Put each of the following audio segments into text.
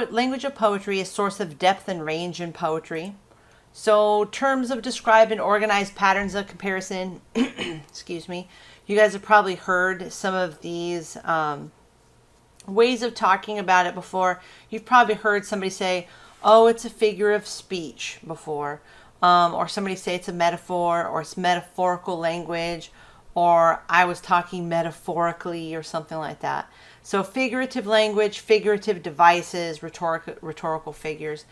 Language of poetry is source of depth and range in poetry. So terms of describe and organize patterns of comparison. Excuse me. You guys have probably heard some of these ways of talking about it before. You've probably heard somebody say, oh, it's a figure of speech before. Or somebody say it's a metaphor, or it's metaphorical language, or I was talking metaphorically, or something like that. So figurative language, figurative devices, rhetorical figures,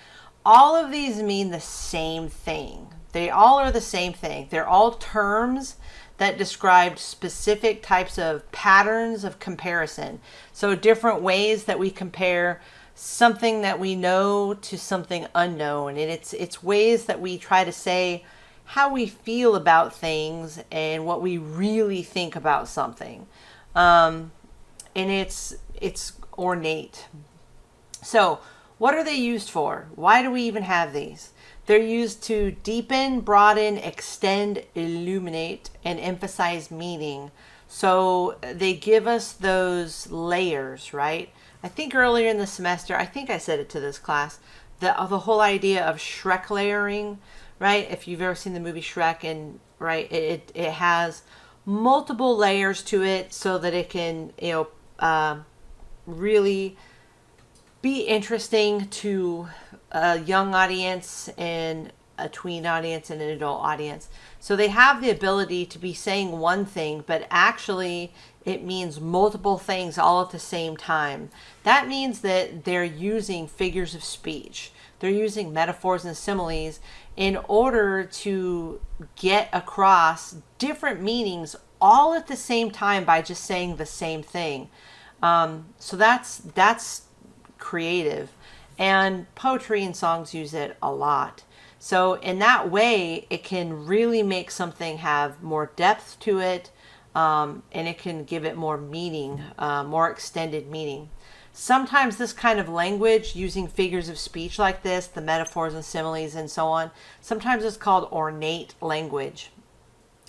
all of these mean the same thing. They all are the same thing. They're all terms that describe specific types of patterns of comparison. So different ways that we compare something that we know to something unknown. And it's ways that we try to say how we feel about things and what we really think about something. And it's ornate. So what are they used for? Why do we even have these? They're used to deepen, broaden, extend, illuminate, and emphasize meaning. So they give us those layers, right? I think earlier in the semester, I think I said it to this class, the whole idea of Shrek layering, right? If you've ever seen the movie Shrek, and right, it has multiple layers to it so that it can, really be interesting to a young audience and a tween audience and an adult audience. So they have the ability to be saying one thing, but actually it means multiple things all at the same time. That means that they're using figures of speech. They're using metaphors and similes in order to get across different meanings all at the same time by just saying the same thing. So that's creative, and poetry and songs use it a lot. So in that way, it can really make something have more depth to it, and it can give it more meaning, more extended meaning. Sometimes this kind of language, using figures of speech like this, the metaphors and similes and so on, sometimes it's called ornate language.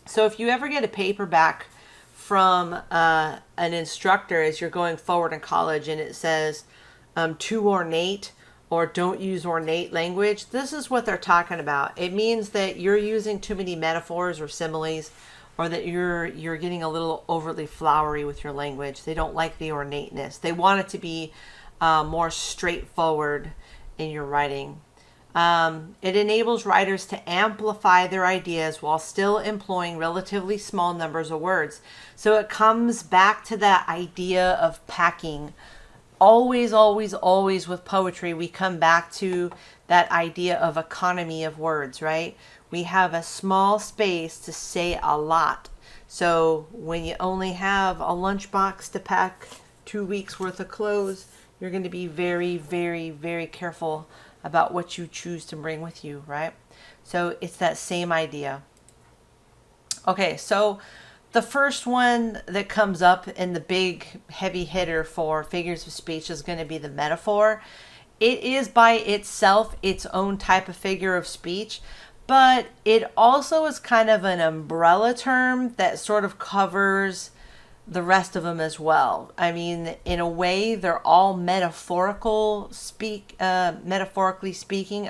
So if you ever get a paperback from an instructor as you're going forward in college and it says too ornate or don't use ornate language, this is what they're talking about. It means that you're using too many metaphors or similes, or that you're getting a little overly flowery with your language. They don't like the ornateness. They want it to be more straightforward in your writing. It enables writers to amplify their ideas while still employing relatively small numbers of words. So it comes back to that idea of packing. Always, always, always with poetry, we come back to that idea of economy of words, right? We have a small space to say a lot. So when you only have a lunchbox to pack 2 weeks worth of clothes, you're going to be very, very, very careful about what you choose to bring with you, right? So it's that same idea. Okay, so the first one that comes up in the big heavy hitter for figures of speech is going to be the metaphor. It is by itself its own type of figure of speech, but it also is kind of an umbrella term that sort of covers the rest of them as well. I mean, in a way, they're all metaphorically speaking,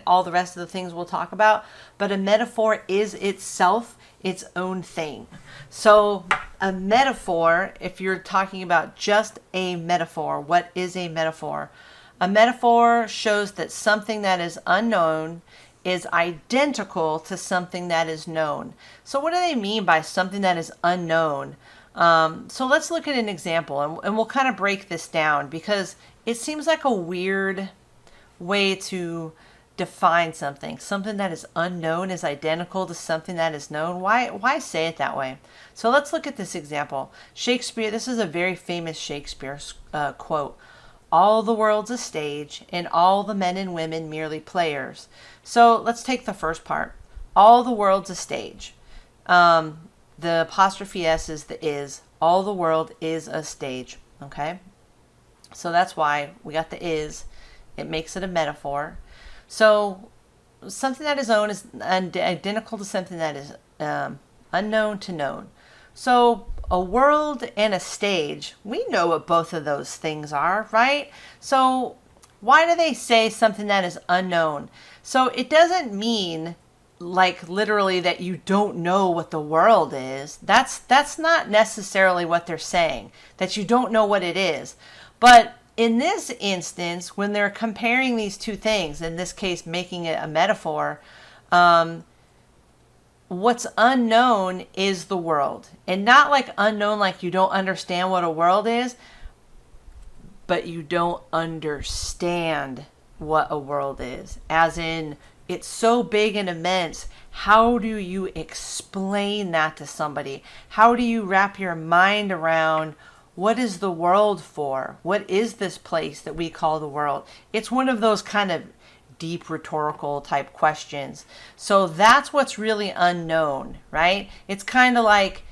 all the rest of the things we'll talk about, but a metaphor is itself its own thing. So a metaphor, if you're talking about just a metaphor, what is a metaphor? A metaphor shows that something that is unknown is identical to something that is known. So what do they mean by something that is unknown? So let's look at an example, and we'll kind of break this down, because it seems like a weird way to define something. Something that is unknown is identical to something that is known. Why say it that way? So let's look at this example. Shakespeare, this is a very famous Shakespeare quote. All the world's a stage, and all the men and women merely players. So let's take the first part. All the world's a stage. The apostrophe S is the is. All the world is a stage. Okay? So that's why we got the is. It makes it a metaphor. So something that is known is identical to something that is unknown to known. So a world and a stage, we know what both of those things are, right? So why do they say something that is unknown? So it doesn't mean like literally that you don't know what the world is. That's not necessarily what they're saying, that you don't know what it is. But in this instance, when they're comparing these two things, in this case making it a metaphor, what's unknown is the world. And not like unknown like you don't understand what a world is, but you don't understand what a world is. As in, it's so big and immense. How do you explain that to somebody? How do you wrap your mind around what is the world for? What is this place that we call the world? It's one of those kind of deep rhetorical type questions. So that's what's really unknown, right? It's kind of like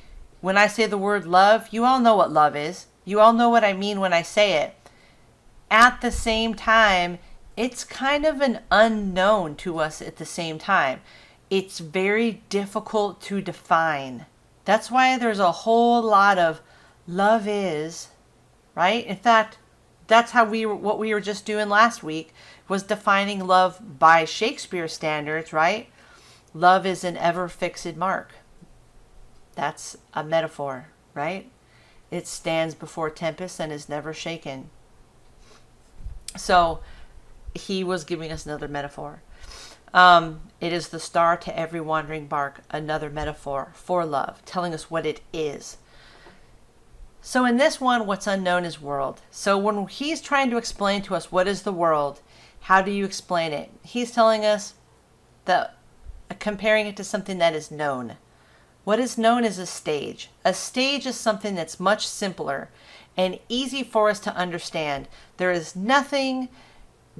when I say the word love, you all know what love is. You all know what I mean when I say it. At the same time, it's kind of an unknown to us at the same time. It's very difficult to define. That's why there's a whole lot of love is, right? In fact, that's how what we were just doing last week was defining love by Shakespeare standards, right? Love is an ever fixed mark. That's a metaphor, right? It stands before tempest and is never shaken. So he was giving us another metaphor. It is the star to every wandering bark, another metaphor for love, telling us what it is. So in this one, what's unknown is world. So when he's trying to explain to us what is the world, how do you explain it? He's telling us that, comparing it to something that is known. What is known is a stage. A stage is something that's much simpler and easy for us to understand. There is nothing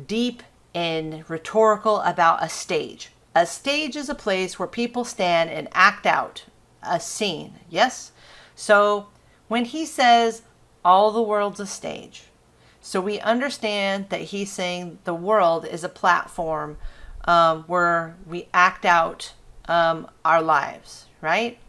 deep and rhetorical about a stage. A stage is a place where people stand and act out a scene. Yes? So when he says all the world's a stage, so we understand that he's saying the world is a platform where we act out our lives, right?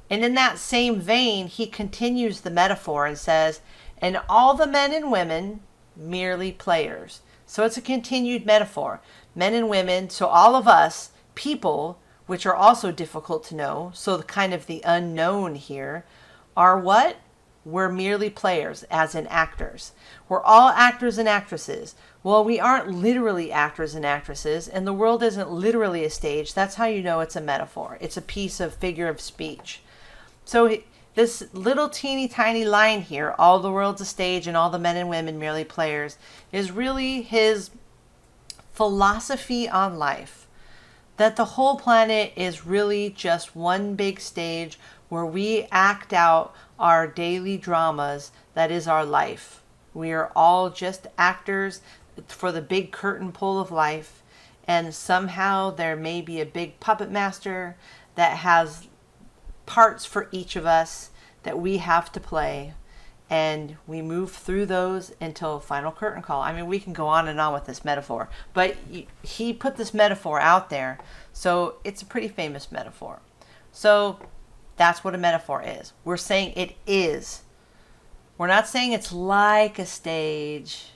And in that same vein, he continues the metaphor and says, and all the men and women merely players. So it's a continued metaphor. Men and women, so all of us, people, which are also difficult to know, so the kind of the unknown here, are what? We're merely players, as in actors. We're all actors and actresses. Well, we aren't literally actors and actresses, and the world isn't literally a stage. That's how you know it's a metaphor. It's a piece of figure of speech. So this little teeny tiny line here, all the world's a stage and all the men and women merely players, is really his philosophy on life. That the whole planet is really just one big stage where we act out our daily dramas that is our life. We are all just actors for the big curtain pull of life, and somehow there may be a big puppet master that has parts for each of us that we have to play, and we move through those until final curtain call. I mean, we can go on and on with this metaphor, but he put this metaphor out there, so it's a pretty famous metaphor. So that's what a metaphor is. We're saying it is. We're not saying it's like a stage.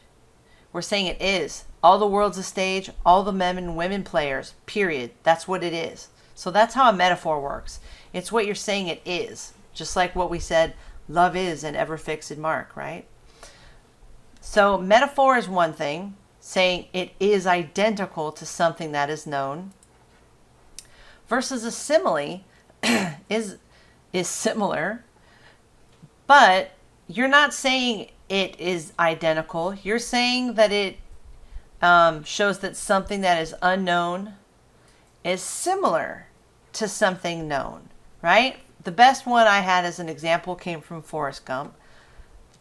We're saying it is. All the world's a stage, all the men and women players, period. That's what it is. So that's how a metaphor works. It's what you're saying it is. Just like what we said, love is an ever fixed mark, right? So metaphor is one thing, saying it is identical to something that is known, versus a simile is similar, but you're not saying it is identical. You're saying that it shows that something that is unknown is similar to something known, right? The best one I had as an example came from Forrest Gump.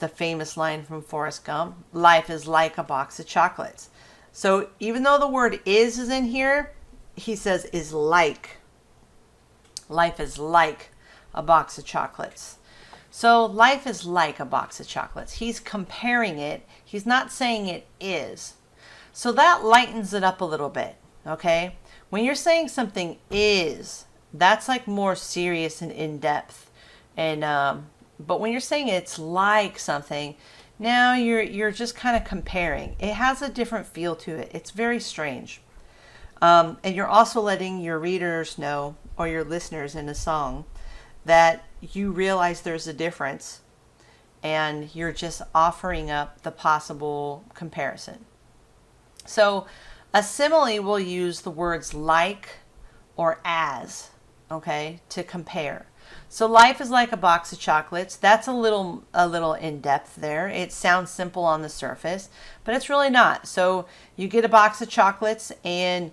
The famous line from Forrest Gump, life is like a box of chocolates. So even though the word is in here, he says is like. Life is like a box of chocolates. So life is like a box of chocolates. He's comparing it. He's not saying it is. So that lightens it up a little bit, okay? When you're saying something is, that's like more serious and in-depth. And but when you're saying it's like something, Now you're just kind of comparing. It has a different feel to it. It's very strange. And you're also letting your readers know, or your listeners in a song, that you realize there's a difference, and you're just offering up the possible comparison. So a simile will use the words like or as, okay, to compare. So life is like a box of chocolates. That's a little in depth there. It sounds simple on the surface, but it's really not. So you get a box of chocolates and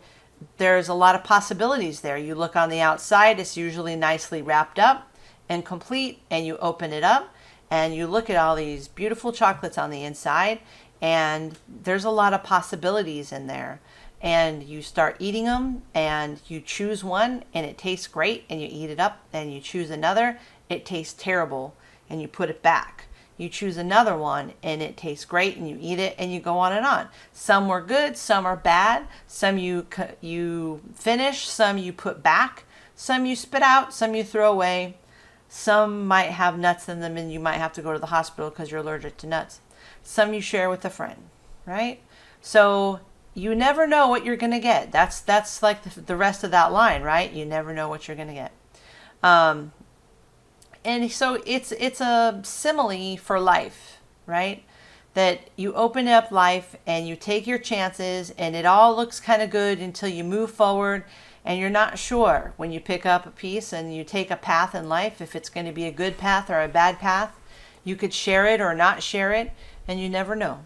there's a lot of possibilities there. You look on the outside, it's usually nicely wrapped up and complete, and you open it up and you look at all these beautiful chocolates on the inside, and there's a lot of possibilities in there. And you start eating them, and you choose one and it tastes great and you eat it up, and you choose another, it tastes terrible, and you put it back. You choose another one and it tastes great and you eat it, and you go on and on. Some were good, some are bad, some you finish, some you put back, some you spit out, some you throw away. Some might have nuts in them and you might have to go to the hospital because you're allergic to nuts. Some you share with a friend, right? So you never know what you're going to get. That's like the rest of that line, right? You never know what you're going to get. And so it's a simile for life, right? That you open up life and you take your chances, and it all looks kind of good until you move forward, and you're not sure when you pick up a piece and you take a path in life if it's going to be a good path or a bad path. You could share it or not share it, and you never know.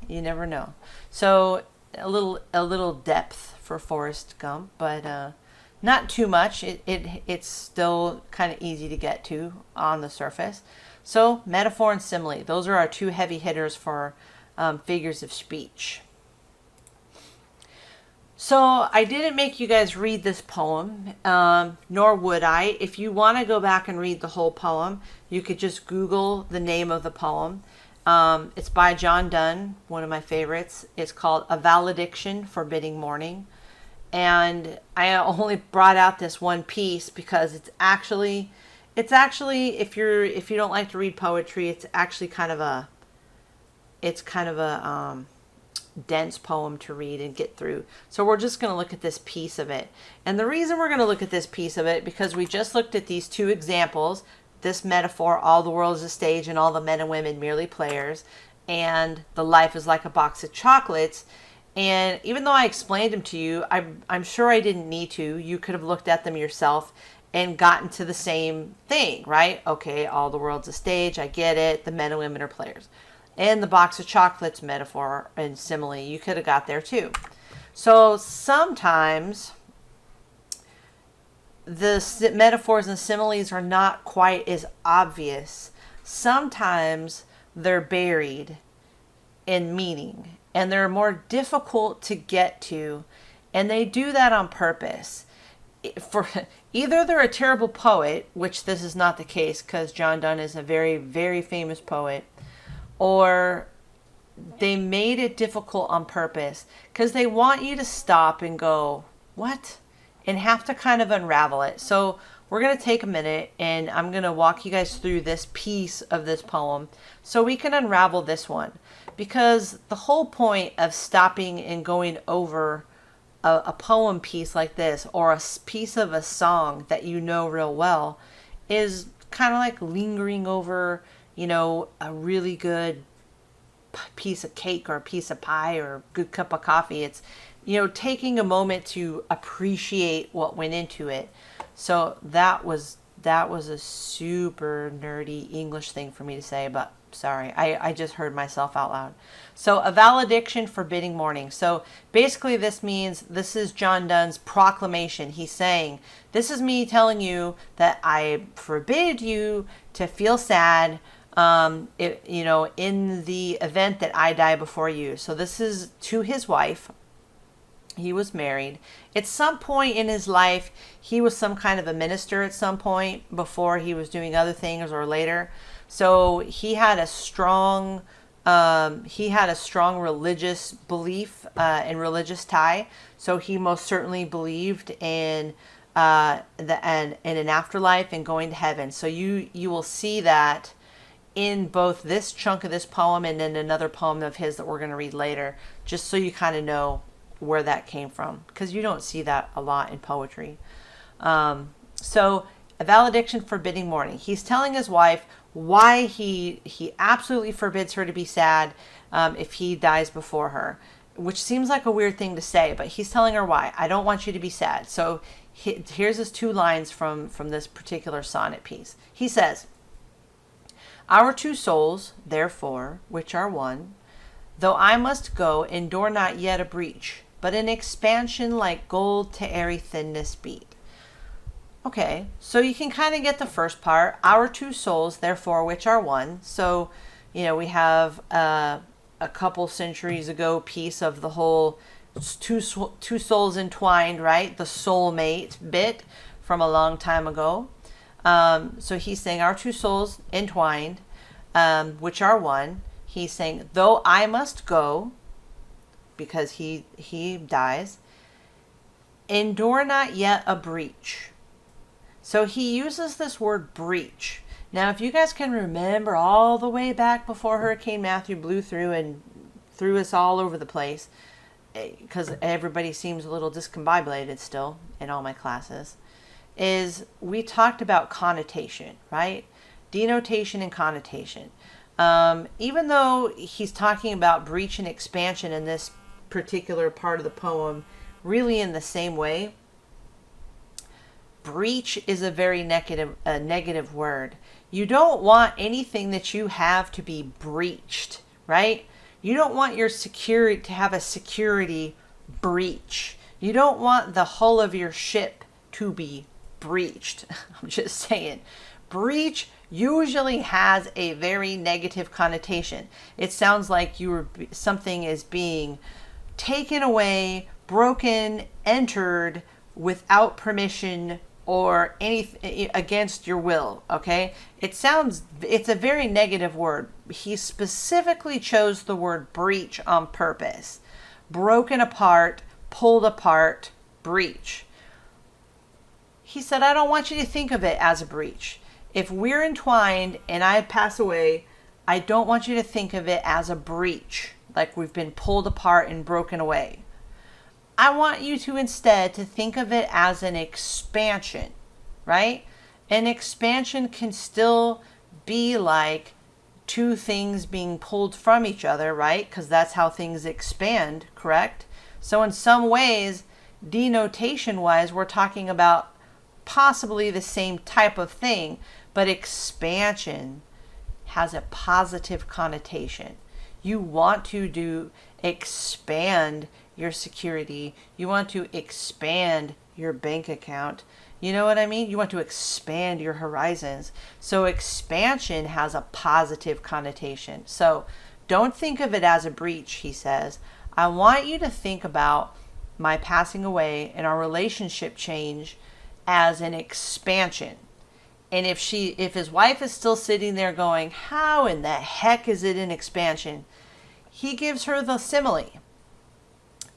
You never know. So a little depth for Forrest Gump, but not too much. It's still kind of easy to get to on the surface. So metaphor and simile, those are our two heavy hitters for figures of speech. So I didn't make you guys read this poem, nor would I. If you want to go back and read the whole poem, you could just Google the name of the poem. It's by John Donne, one of my favorites. It's called A Valediction Forbidding Mourning. And I only brought out this one piece because it's actually if you don't like to read poetry, it's actually kind of a dense poem to read and get through. So we're just going to look at this piece of it. And the reason we're going to look at this piece of it, because we just looked at these two examples, this metaphor, all the world is a stage and all the men and women merely players, and the life is like a box of chocolates. And even though I explained them to you, I'm sure I didn't need to. You could have looked at them yourself and gotten to the same thing, right? Okay, all the world's a stage, I get it, the men and women are players. And the box of chocolates metaphor and simile, you could have got there too. So sometimes the metaphors and similes are not quite as obvious. Sometimes they're buried in meaning, and they're more difficult to get to, and they do that on purpose. For either they're a terrible poet, which this is not the case because John Donne is a very, very famous poet, or they made it difficult on purpose because they want you to stop and go, what? And have to kind of unravel it. So we're going to take a minute and I'm going to walk you guys through this piece of this poem so we can unravel this one. Because the whole point of stopping and going over a poem piece like this, or a piece of a song that you know real well, is kind of like lingering over, a really good piece of cake or a piece of pie or a good cup of coffee. It's, taking a moment to appreciate what went into it. So that was a super nerdy English thing for me to say, but sorry, I just heard myself out loud. So a valediction forbidding mourning. So basically this means this is John Donne's proclamation. He's saying, this is me telling you that I forbid you to feel sad, in the event that I die before you. So this is to his wife. He was married. At some point in his life, he was some kind of a minister at some point before he was doing other things, or later. So he had a strong religious belief and religious tie. So he most certainly believed in in an afterlife and going to heaven. So you will see that in both this chunk of this poem and then another poem of his that we're going to read later, just so you kind of know where that came from, because you don't see that a lot in poetry. So a valediction forbidding mourning. He's telling his wife why he absolutely forbids her to be sad if he dies before her, which seems like a weird thing to say, but he's telling her why. I don't want you to be sad. So here's his 2 lines from this particular sonnet piece. He says, "Our 2 souls, therefore, which are one, though I must go, endure not yet a breach, but an expansion like gold to airy thinness beat." Okay, so you can kind of get the first part. Our 2 souls, therefore, which are one. So, we have a couple centuries ago piece of the whole two souls entwined, right? The soulmate bit from a long time ago. So he's saying our 2 souls entwined, which are one. He's saying, though I must go, because he dies, endure not yet a breach. So he uses this word breach. Now, if you guys can remember all the way back before Hurricane Matthew blew through and threw us all over the place, because everybody seems a little discombobulated still in all my classes, is we talked about connotation, right? Denotation and connotation. Even though he's talking about breach and expansion in this particular part of the poem really in the same way, breach is a very negative word. You don't want anything that you have to be breached, right? You don't want your security to have a security breach. You don't want the hull of your ship to be breached. I'm just saying. Breach usually has a very negative connotation. It sounds like something is being taken away, broken, entered without permission, or anything against your will, okay? It's a very negative word. He specifically chose the word breach on purpose. Broken apart, pulled apart, breach. He said, I don't want you to think of it as a breach. If we're entwined and I pass away, I don't want you to think of it as a breach, like we've been pulled apart and broken away. I want you to instead to think of it as an expansion, right? An expansion can still be like 2 things being pulled from each other, right? Because that's how things expand, correct? So in some ways, denotation-wise, we're talking about possibly the same type of thing, but expansion has a positive connotation. You want to expand your security. You want to expand your bank account. You know what I mean? You want to expand your horizons. So expansion has a positive connotation. So don't think of it as a breach, he says. I want you to think about my passing away and our relationship change as an expansion. And if his wife is still sitting there going, how in the heck is it an expansion? He gives her the simile.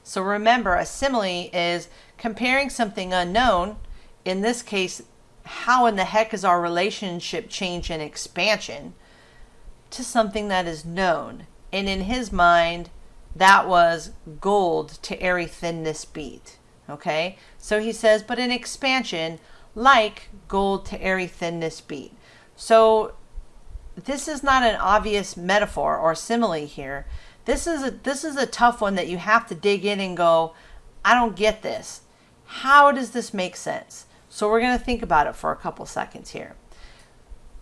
So remember, a simile is comparing something unknown, in this case, how in the heck is our relationship change and expansion, to something that is known. And in his mind, that was gold to airy thinness beat. Okay? So he says, but an expansion like gold to airy thinness beat. So this is not an obvious metaphor or simile here. This is a tough one that you have to dig in and go, I don't get this. How does this make sense? So we're going to think about it for a couple seconds here.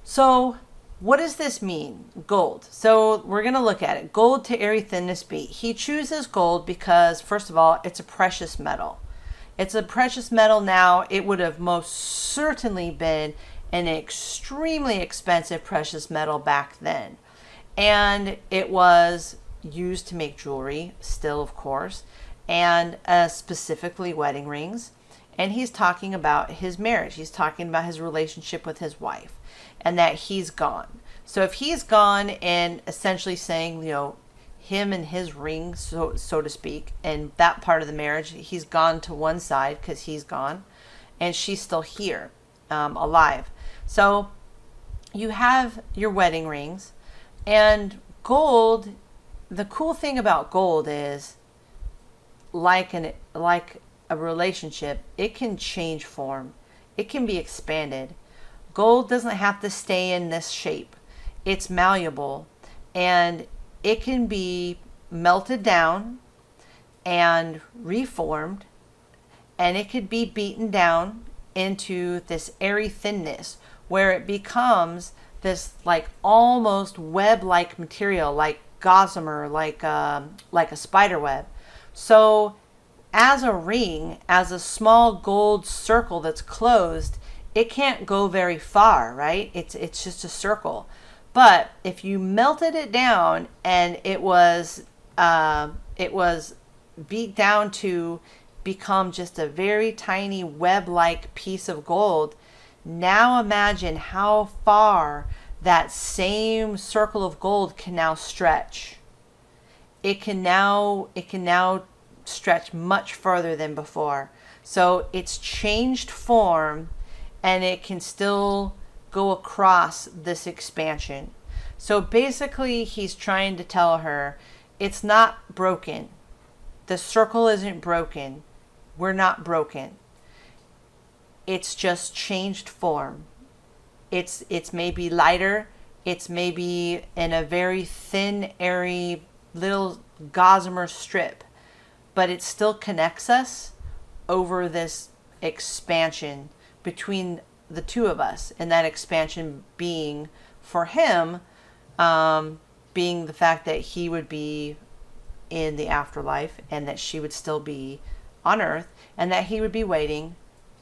So what does this mean? Gold. So we're going to look at it. Gold to airy thinness beat. He chooses gold because, first of all, it's a precious metal. It's a precious metal now. It would have most certainly been an extremely expensive precious metal back then. And it was used to make jewelry, still of course, and specifically wedding rings. And he's talking about his marriage. He's talking about his relationship with his wife and that he's gone. So if he's gone and essentially saying, him and his ring, so to speak, and that part of the marriage, he's gone to one side because he's gone and she's still here, alive. So you have your wedding rings, and gold, the cool thing about gold is like a relationship, it can change form. It can be expanded. Gold doesn't have to stay in this shape. It's malleable, and it can be melted down and reformed, and it could be beaten down into this airy thinness where it becomes this like almost web-like material, like gossamer, like a spider web. So as a ring, as a small gold circle that's closed, it can't go very far, right? It's just a circle. But if you melted it down and it was beat down to become just a very tiny web-like piece of gold, now imagine how far that same circle of gold can now stretch. It can now stretch much further than before. So it's changed form, and it can still go across this expansion. So basically he's trying to tell her it's not broken. The circle isn't broken. We're not broken. It's just changed form. It's maybe lighter. It's maybe in a very thin, airy little gossamer strip, but it still connects us over this expansion between the two of us, and that expansion being for him, being the fact that he would be in the afterlife and that she would still be on earth, and that he would be waiting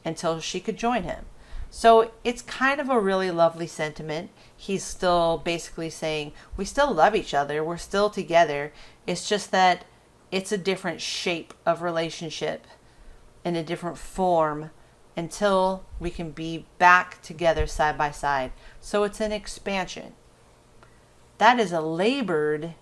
until she could join him. So it's kind of a really lovely sentiment. He's still basically saying we still love each other, we're still together. It's just that it's a different shape of relationship in a different form until we can be back together side by side. So it's an expansion. That is a labored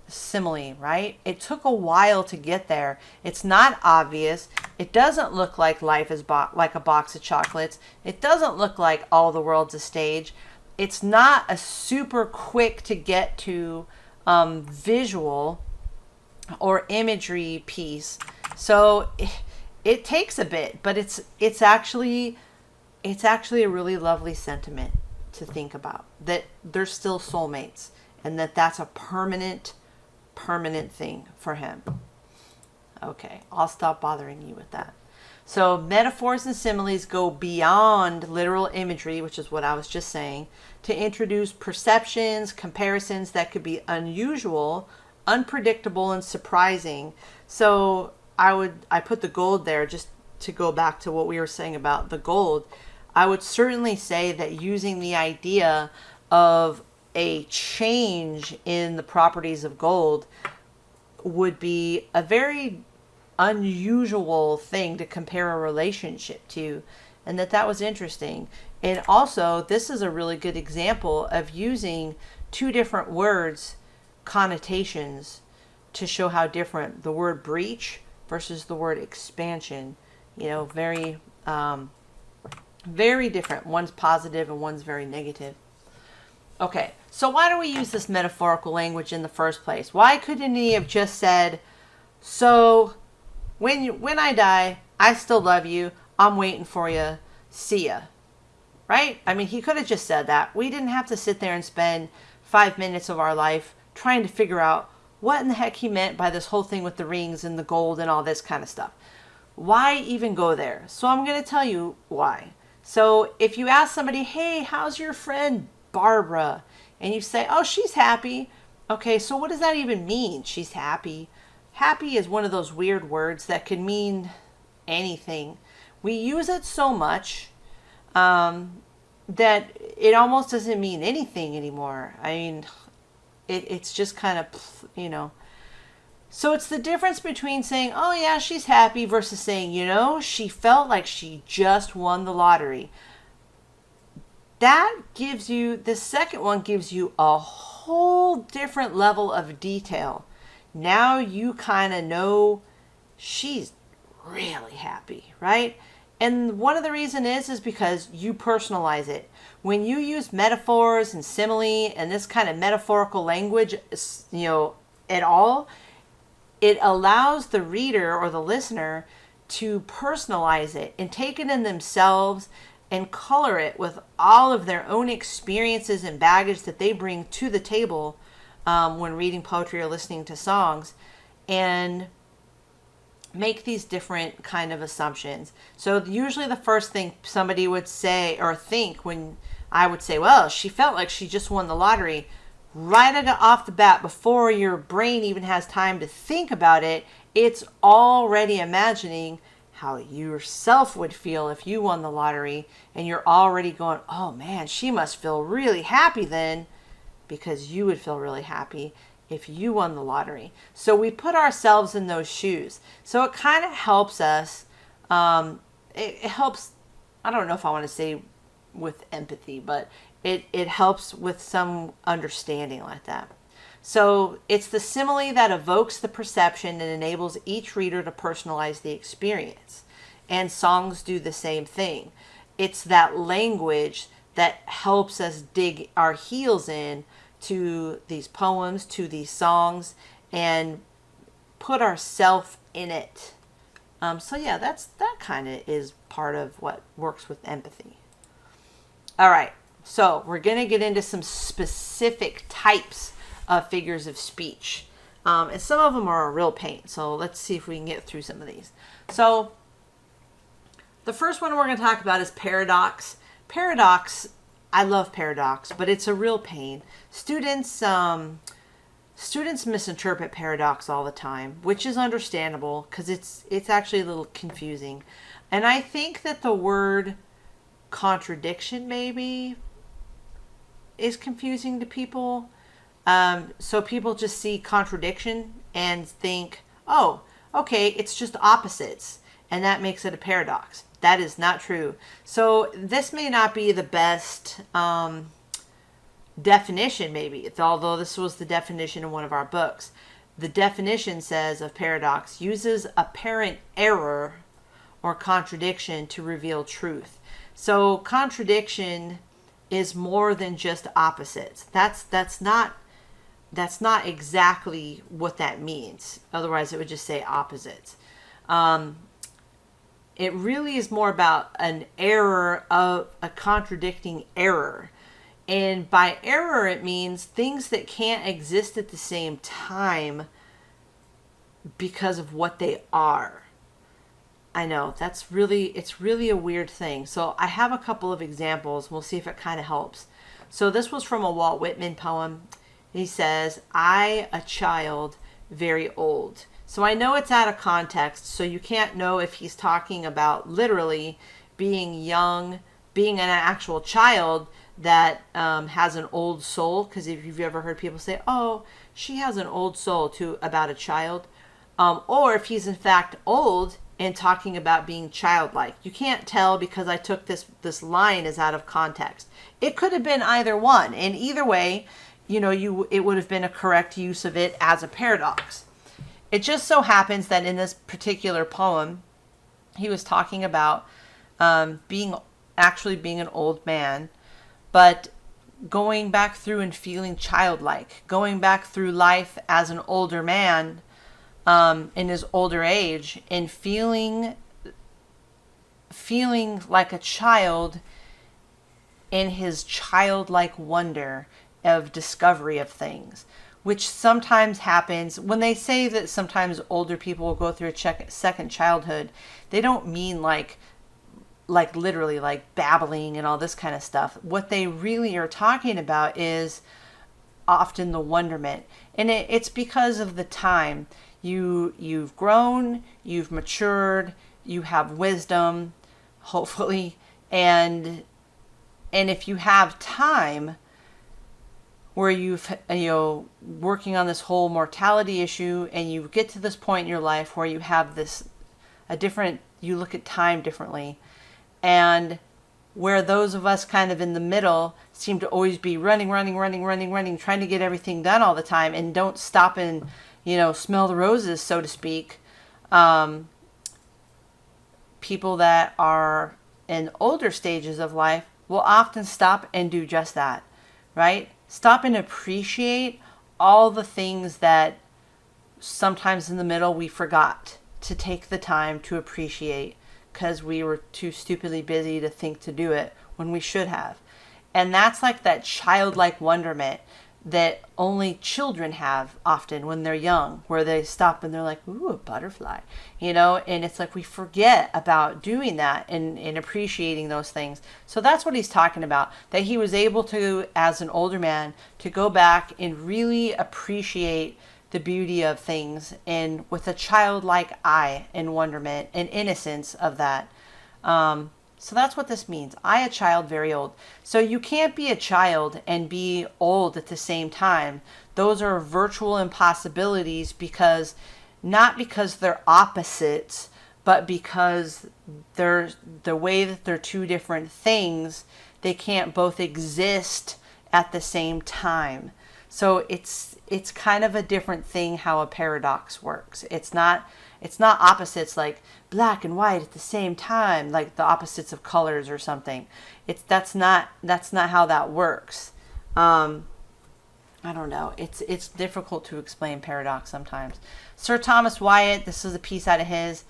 simile, right? It took a while to get there. It's not obvious. It doesn't look like life is like a box of chocolates. It doesn't look like all the world's a stage. It's not a super quick to get to visual or imagery piece. So it takes a bit, but it's actually a really lovely sentiment to think about, that they're still soulmates, and that's a permanent thing for him. Okay, I'll stop bothering you with that. So metaphors and similes go beyond literal imagery, which is what I was just saying, to introduce perceptions, comparisons that could be unusual, unpredictable, and surprising. So I put the gold there just to go back to what we were saying about the gold. I would certainly say that using the idea of a change in the properties of gold would be a very unusual thing to compare a relationship to, and that was interesting. And also, this is a really good example of using two different words, connotations, to show how different the word breach versus the word expansion, very very different. One's positive and one's very negative. Okay, so why do we use this metaphorical language in the first place? Why couldn't he have just said, so when I die, I still love you, I'm waiting for you, see ya, right? I mean, he could have just said that. We didn't have to sit there and spend 5 minutes of our life trying to figure out what in the heck he meant by this whole thing with the rings and the gold and all this kind of stuff. Why even go there? So I'm going to tell you why. So if you ask somebody, hey, how's your friend Barbara? And you say, oh, she's happy. Okay, so what does that even mean? She's happy. Happy is one of those weird words that can mean anything. We use it so much that it almost doesn't mean anything anymore. I mean, it's just kind of, So it's the difference between saying, oh yeah, she's happy, versus saying, she felt like she just won the lottery. The second one gives you a whole different level of detail. Now you kind of know she's really happy, right? And one of the reason is because you personalize it. When you use metaphors and simile and this kind of metaphorical language, at all, it allows the reader or the listener to personalize it and take it in themselves and color it with all of their own experiences and baggage that they bring to the table when reading poetry or listening to songs, and make these different kind of assumptions. So usually the first thing somebody would say or think when I would say, well, she felt like she just won the lottery, right off the bat, before your brain even has time to think about it, it's already imagining how you yourself would feel if you won the lottery, and you're already going, oh man, she must feel really happy then, because you would feel really happy if you won the lottery. So we put ourselves in those shoes. So it kind of helps us. It helps, I don't know if I want to say with empathy, but it helps with some understanding like that. So it's the simile that evokes the perception and enables each reader to personalize the experience. And songs do the same thing. It's that language that helps us dig our heels in to these poems, to these songs, and put ourselves in it. So yeah, that kind of is part of what works with empathy. All right, so we're going to get into some specific types of figures of speech. And some of them are a real pain. So let's see if we can get through some of these. So the first one we're going to talk about is paradox. Paradox, I love paradox, but it's a real pain. Students misinterpret paradox all the time, which is understandable because it's actually a little confusing. And I think that the word contradiction maybe is confusing to people. So people just see contradiction and think, oh, okay, it's just opposites, and that makes it a paradox. That is not true. So this may not be the best definition, maybe, although this was the definition in one of our books. The definition says of paradox, uses apparent error or contradiction to reveal truth. So contradiction is more than just opposites. That's not exactly what that means. Otherwise, it would just say opposites. It really is more about an error of a contradicting error. And by error, it means things that can't exist at the same time because of what they are. I know, it's really a weird thing. So I have a couple of examples. We'll see if it kind of helps. So this was from a Walt Whitman poem. He says, I, a child, very old. So I know it's out of context, so you can't know if he's talking about literally being young, being an actual child that has an old soul. Because if you've ever heard people say, oh, she has an old soul about a child. Or if he's in fact old and talking about being childlike. You can't tell because I took this line as out of context. It could have been either one. And either way, it would have been a correct use of it as a paradox. It just so happens that in this particular poem, he was talking about being an old man, but going back through and feeling childlike, going back through life as an older man in his older age, and feeling like a child in his childlike wonder of discovery of things, which sometimes happens. When they say that sometimes older people will go through a second childhood, they don't mean like literally like babbling and all this kind of stuff. What they really are talking about is often the wonderment. And it's because of the time. You've grown, you've matured, you have wisdom, hopefully, and if you have time where you've working on this whole mortality issue, and you get to this point in your life where you have you look at time differently, and where those of us kind of in the middle seem to always be running, trying to get everything done all the time, and don't stop and people people that are in older stages of life will often stop and do just that, right? Stop and appreciate all the things that sometimes in the middle we forgot to take the time to appreciate because we were too stupidly busy to think to do it when we should have. And that's like that childlike wonderment that only children have often when they're young, where they stop and they're like, ooh, a butterfly, and it's like we forget about doing that and appreciating those things. So that's what he's talking about, that he was able to, as an older man, to go back and really appreciate the beauty of things, and with a childlike eye and wonderment and innocence of that. So that's what this means. I, a child, very old. So you can't be a child and be old at the same time. Those are virtual impossibilities, not because they're opposites, but because they're the way that they're two different things. They can't both exist at the same time. So it's kind of a different thing how a paradox works. It's not opposites like black and white at the same time, like the opposites of colors or something. That's not how that works. I don't know. It's difficult to explain paradox sometimes. Sir Thomas Wyatt, this is a piece out of his.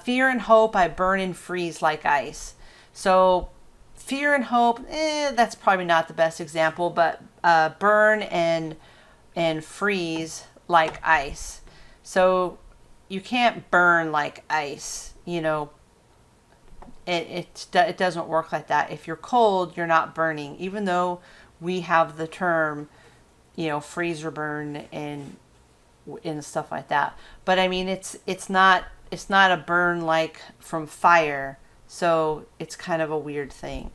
Fear and hope I burn and freeze like ice. So fear and hope, that's probably not the best example, but burn and freeze like ice. So you can't burn like ice, it doesn't work like that. If you're cold, you're not burning, even though we have the term, freeze or burn and stuff like that. But I mean, it's not a burn like from fire. So it's kind of a weird thing.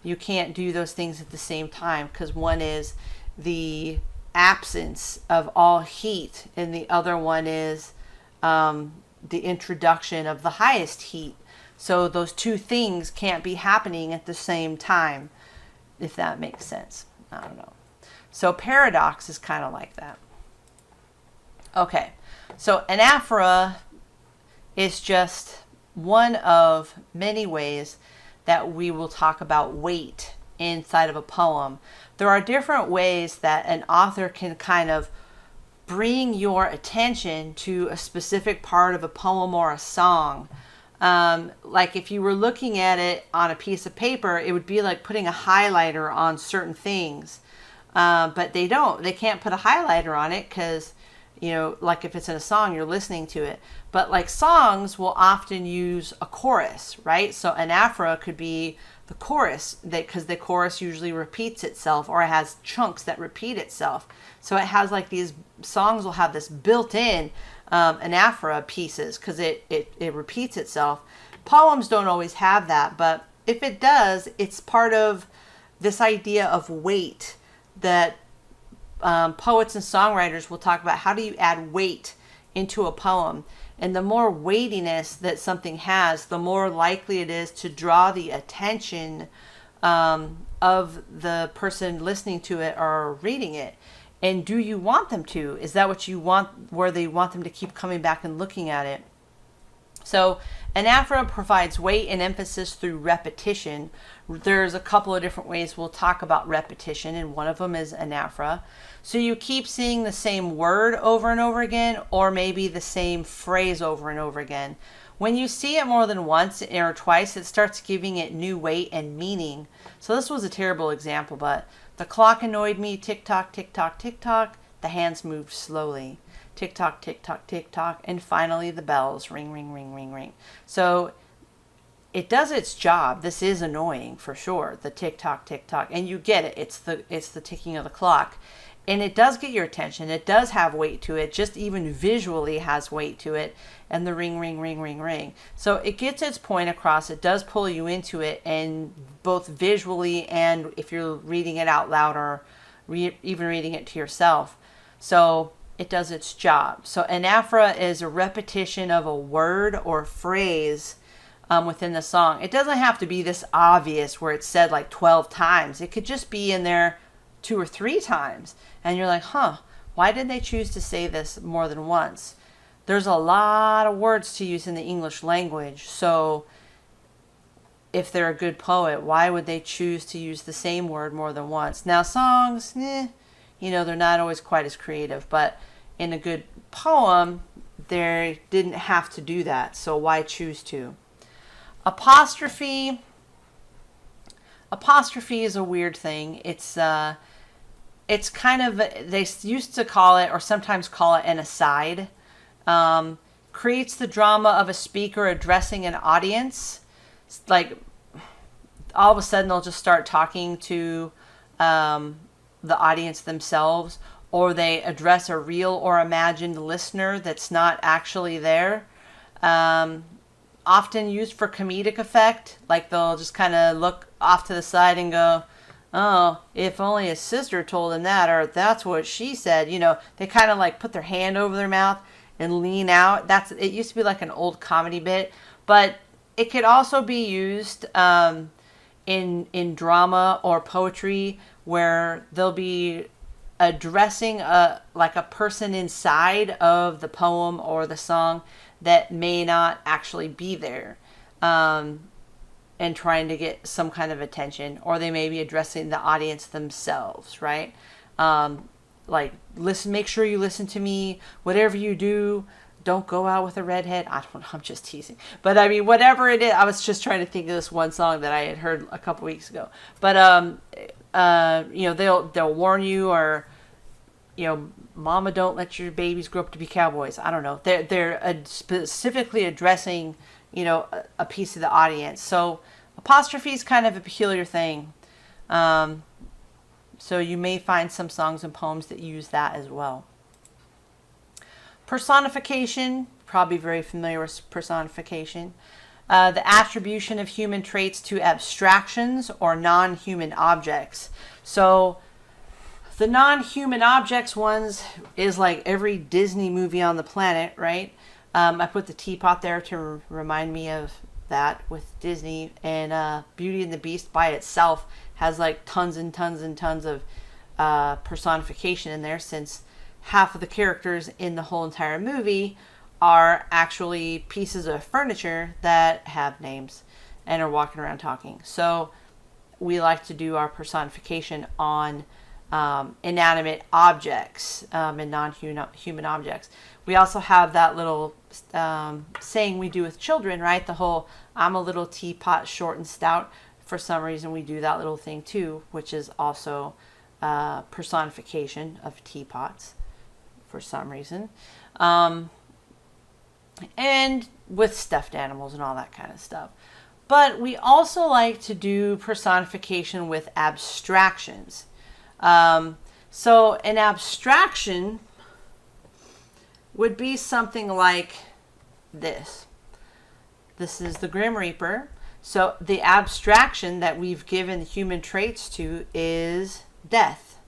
You can't do those things at the same time, because one is the absence of all heat and the other one is the introduction of the highest heat. So those two things can't be happening at the same time, if that makes sense. I don't know. So paradox is kind of like that. Okay, so anaphora is just one of many ways that we will talk about weight inside of a poem. There are different ways that an author can kind of bring your attention to a specific part of a poem or a song. Like if you were looking at it on a piece of paper, it would be like putting a highlighter on certain things. But they can't put a highlighter on it because, like if it's in a song, you're listening to it. But like songs will often use a chorus, right? So anaphora could be the chorus, because the chorus usually repeats itself, or it has chunks that repeat itself. So it has like these songs will have this built-in anaphora pieces because it repeats itself. Poems don't always have that, but if it does, it's part of this idea of weight that poets and songwriters will talk about. How do you add weight into a poem? And the more weightiness that something has, the more likely it is to draw the attention of the person listening to it or reading it. And do you want them to? Is that what you want, where they want them to keep coming back and looking at it? So anaphora provides weight and emphasis through repetition. There's a couple of different ways we'll talk about repetition, and one of them is anaphora. So you keep seeing the same word over and over again, or maybe the same phrase over and over again. When you see it more than once or twice, it starts giving it new weight and meaning. So this was a terrible example, but the clock annoyed me, tick-tock, tick-tock, tick-tock. The hands moved slowly. Tick-tock, tick-tock, tick-tock. And finally the bells ring, ring, ring, ring, ring. So it does its job. This is annoying for sure, the tick-tock, tick-tock. And you get it. It's the ticking of the clock. And it does get your attention. It does have weight to it. Just even visually has weight to it. And the ring, ring, ring, ring, ring. So it gets its point across. It does pull you into it, and both visually and if you're reading it out loud or even reading it to yourself. So it does its job. So anaphora is a repetition of a word or phrase within the song. It doesn't have to be this obvious where it's said like 12 times. It could just be in there 2 or 3 times. And you're like, why did they choose to say this more than once? There's a lot of words to use in the English language. So if they're a good poet, why would they choose to use the same word more than once? Now, songs, they're not always quite as creative, but in a good poem, they didn't have to do that, so why choose to? Apostrophe is a weird thing. It's kind of, they used to call it, or sometimes call it, an aside. Creates the drama of a speaker addressing an audience. Like, all of a sudden they'll just start talking to the audience themselves, or they address a real or imagined listener that's not actually there. Often used for comedic effect, like they'll just kind of look off to the side and go, oh, if only his sister told him that, or that's what she said. They kind of like put their hand over their mouth and lean out. It used to be like an old comedy bit, but it could also be used in drama or poetry, where they'll be addressing a person inside of the poem or the song that may not actually be there, and trying to get some kind of attention, or they may be addressing the audience themselves, right? Listen, make sure you listen to me. Whatever you do, don't go out with a redhead. I'm just teasing. But I mean, whatever it is, I was just trying to think of this one song that I had heard a couple weeks ago. But they'll warn you, or mama, don't let your babies grow up to be cowboys. I don't know. They're specifically addressing a piece of the audience. So apostrophe is kind of a peculiar thing. So you may find some songs and poems that use that as well. Personification, probably very familiar with personification. The attribution of human traits to abstractions or non-human objects. So the non-human objects ones is like every Disney movie on the planet, right? I put the teapot there to remind me of that with Disney, and Beauty and the Beast by itself has like tons and tons and tons of personification in there, since half of the characters in the whole entire movie are actually pieces of furniture that have names and are walking around talking. So we like to do our personification on inanimate objects and non-human objects. We also have that little saying we do with children, right? The whole, I'm a little teapot, short and stout. For some reason, we do that little thing too, which is also personification of teapots for some reason. And with stuffed animals and all that kind of stuff. But we also like to do personification with abstractions. So an abstraction would be something like this. This is the Grim Reaper. So the abstraction that we've given human traits to is death.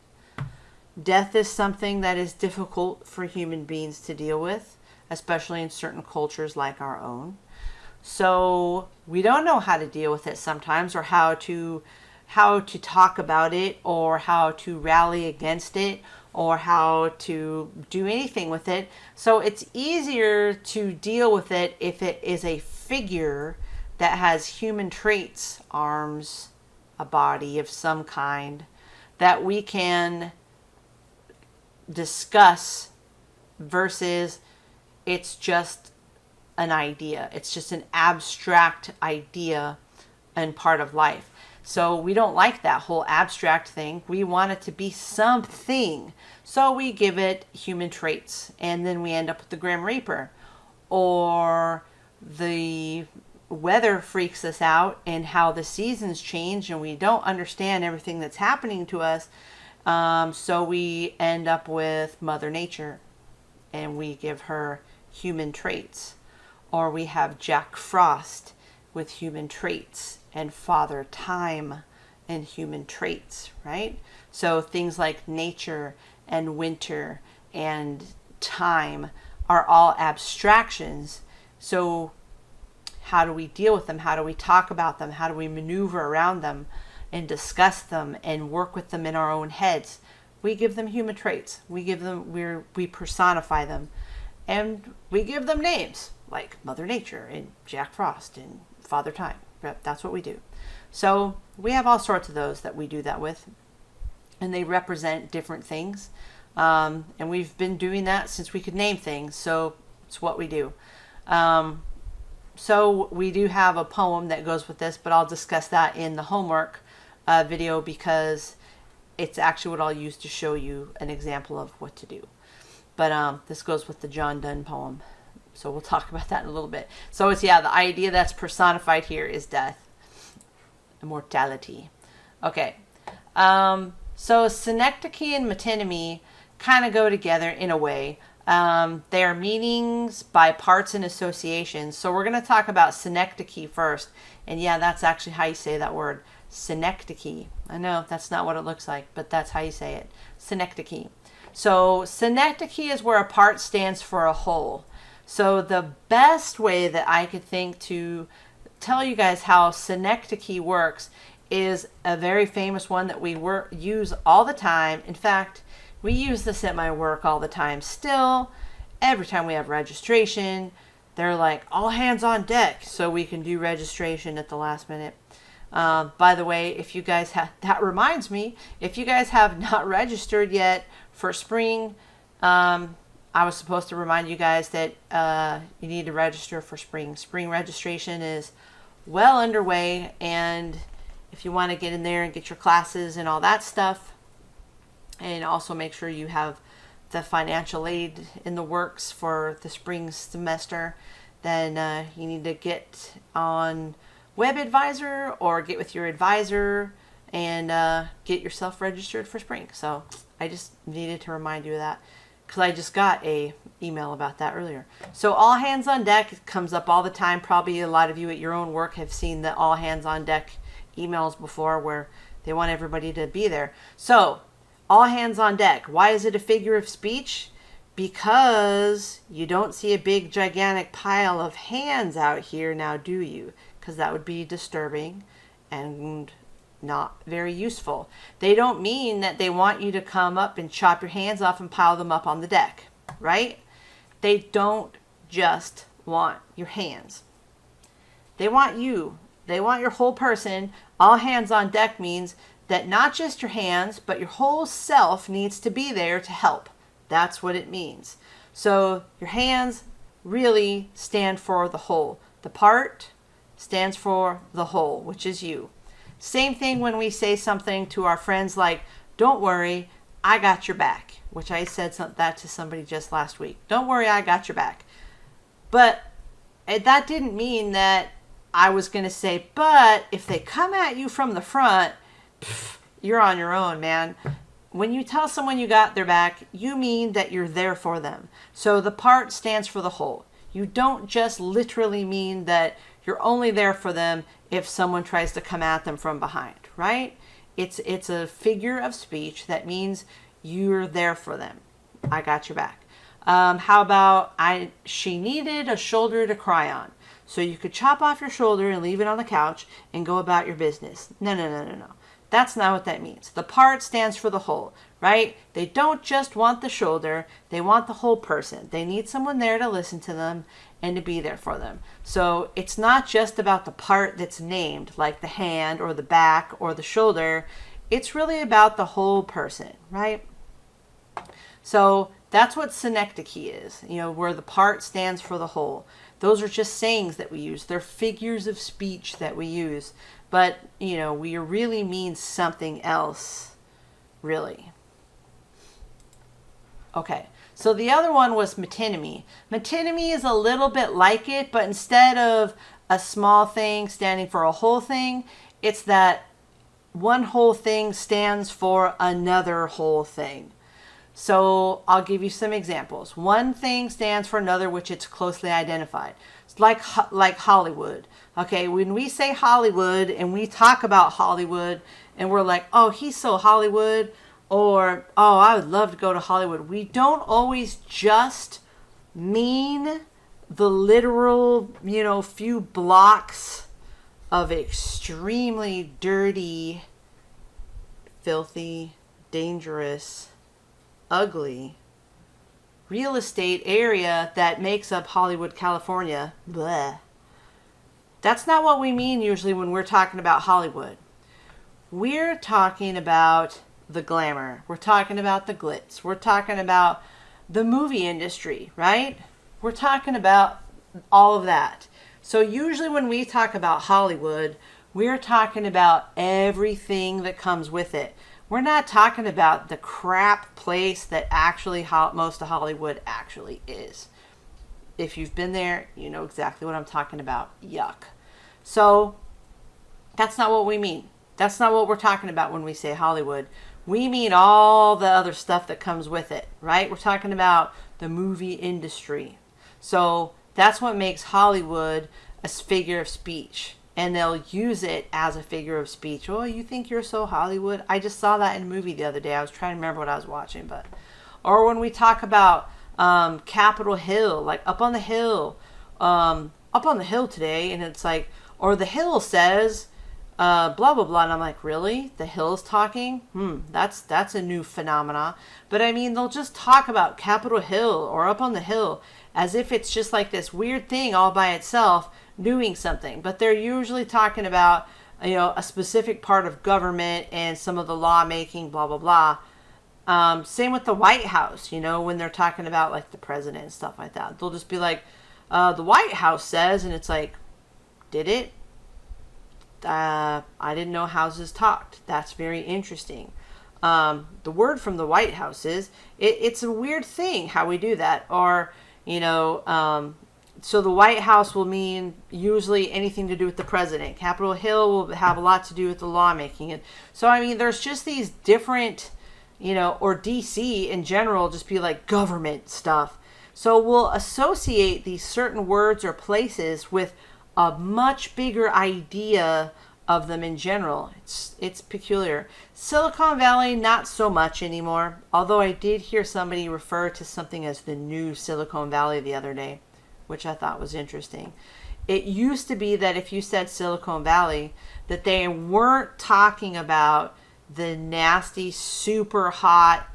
Death is something that is difficult for human beings to deal with, especially in certain cultures like our own. So we don't know how to deal with it sometimes, or how to talk about it, or how to rally against it, or how to do anything with it. So it's easier to deal with it if it is a figure that has human traits, arms, a body of some kind, that we can discuss, versus it's just an idea. It's just an abstract idea and part of life. So we don't like that whole abstract thing. We want it to be something. So we give it human traits, and then we end up with the Grim Reaper. Or the weather freaks us out, and how the seasons change, and we don't understand everything that's happening to us. So we end up with Mother Nature, and we give her human traits. Or we have Jack Frost with human traits, and Father Time and human traits, right? So things like nature and winter and time are all abstractions. So how do we deal with them? How do we talk about them? How do we maneuver around them and discuss them and work with them in our own heads? We give them human traits. We personify them, and we give them names. like Mother Nature and Jack Frost and Father Time. That's what we do. So we have all sorts of those that we do that with, and they represent different things. And we've been doing that since we could name things, so it's what we do. So we do have a poem that goes with this, but I'll discuss that in the homework video, because it's actually what I'll use to show you an example of what to do. But this goes with the John Donne poem, so we'll talk about that in a little bit. So it's, yeah, the idea that's personified here is death, immortality. Okay, so synecdoche and metonymy kind of go together in a way. They are meanings by parts and associations. So we're going to talk about synecdoche first. And yeah, that's actually how you say that word, synecdoche. I know that's not what it looks like, but that's how you say it, synecdoche. So synecdoche is where a part stands for a whole. So the best way that I could think to tell you guys how synecdoche works is a very famous one that we use all the time. In fact, we use this at my work all the time still. Every time we have registration, they're like, all hands on deck, so we can do registration at the last minute. By the way, if you guys have, that reminds me, if you guys have not registered yet for spring, I was supposed to remind you guys that you need to register for spring. Spring registration is well underway, and if you want to get in there and get your classes and all that stuff, and also make sure you have the financial aid in the works for the spring semester, then you need to get on WebAdvisor or get with your advisor and get yourself registered for spring. So I just needed to remind you of that, because I just got a email about that earlier. So all hands on deck comes up all the time. Probably a lot of you at your own work have seen the all hands on deck emails before, where they want everybody to be there. So all hands on deck. Why is it a figure of speech? Because you don't see a big gigantic pile of hands out here now, do you? Because that would be disturbing and not very useful. They don't mean that they want you to come up and chop your hands off and pile them up on the deck, right? They don't just want your hands. They want you. They want your whole person. All hands on deck means that not just your hands, but your whole self needs to be there to help. That's what it means. So your hands really stand for the whole. The part stands for the whole, which is you. Same thing when we say something to our friends like, don't worry, I got your back, which I said that to somebody just last week. Don't worry, I got your back. But that didn't mean that I was going to say, but if they come at you from the front, you're on your own, man. When you tell someone you got their back, you mean that you're there for them. So the part stands for the whole. You don't just literally mean that you're only there for them if someone tries to come at them from behind, right? It's a figure of speech that means you're there for them. I got your back. How about she needed a shoulder to cry on. So you could chop off your shoulder and leave it on the couch and go about your business. No. That's not what that means. The part stands for the whole, right? They don't just want the shoulder. They want the whole person. They need someone there to listen to them and to be there for them. So it's not just about the part that's named, like the hand or the back or the shoulder. It's really about the whole person, right? So that's what synecdoche is, where the part stands for the whole. Those are just sayings that we use. They're figures of speech that we use. But, we really mean something else, really. Okay, so the other one was metonymy. Metonymy is a little bit like it, but instead of a small thing standing for a whole thing, it's that one whole thing stands for another whole thing. So I'll give you some examples. One thing stands for another, which it's closely identified. It's like Hollywood. Okay, when we say Hollywood and we talk about Hollywood and we're like, oh, he's so Hollywood, or, oh, I would love to go to Hollywood. We don't always just mean the literal, few blocks of extremely dirty, filthy, dangerous, ugly real estate area that makes up Hollywood, California. Bleh. That's not what we mean usually when we're talking about Hollywood. We're talking about the glamour. We're talking about the glitz. We're talking about the movie industry, right? We're talking about all of that. So usually when we talk about Hollywood, we're talking about everything that comes with it. We're not talking about the crap place that actually most of Hollywood actually is. If you've been there, you know exactly what I'm talking about. Yuck. So that's not what we mean. That's not what we're talking about when we say Hollywood. We mean all the other stuff that comes with it, right? We're talking about the movie industry. So that's what makes Hollywood a figure of speech. And they'll use it as a figure of speech. Oh, you think you're so Hollywood? I just saw that in a movie the other day. I was trying to remember what I was watching. Or when we talk about Capitol Hill, like up on the hill today. And it's like, or the Hill says, blah, blah, blah. And I'm like, really? The Hill's talking? That's a new phenomena. But I mean, they'll just talk about Capitol Hill or up on the hill as if it's just like this weird thing all by itself doing something. But they're usually talking about, a specific part of government and some of the lawmaking, blah, blah, blah. Same with the White House, when they're talking about like the president and stuff like that. They'll just be like, the White House says, and it's like, did it? I didn't know houses talked. That's very interesting. The word from the White House is, it's a weird thing how we do that. Or, so the White House will mean usually anything to do with the president. Capitol Hill will have a lot to do with the lawmaking. And so, I mean, there's just these different, or DC in general, just be like government stuff. So we'll associate these certain words or places with a much bigger idea of them in general. It's peculiar. Silicon Valley, not so much anymore. Although I did hear somebody refer to something as the new Silicon Valley the other day, which I thought was interesting. It used to be that if you said Silicon Valley, that they weren't talking about the nasty, super hot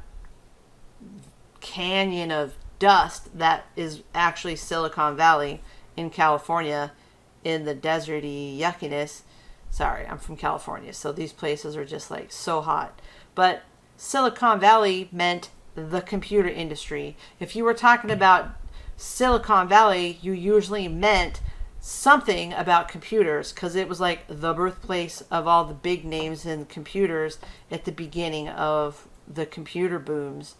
canyon of dust that is actually Silicon Valley in California, in the deserty yuckiness. Sorry, I'm from California, so these places are just like so hot. But Silicon Valley meant the computer industry. If you were talking about Silicon Valley, you usually meant something about computers, because it was like the birthplace of all the big names in computers at the beginning of the computer booms.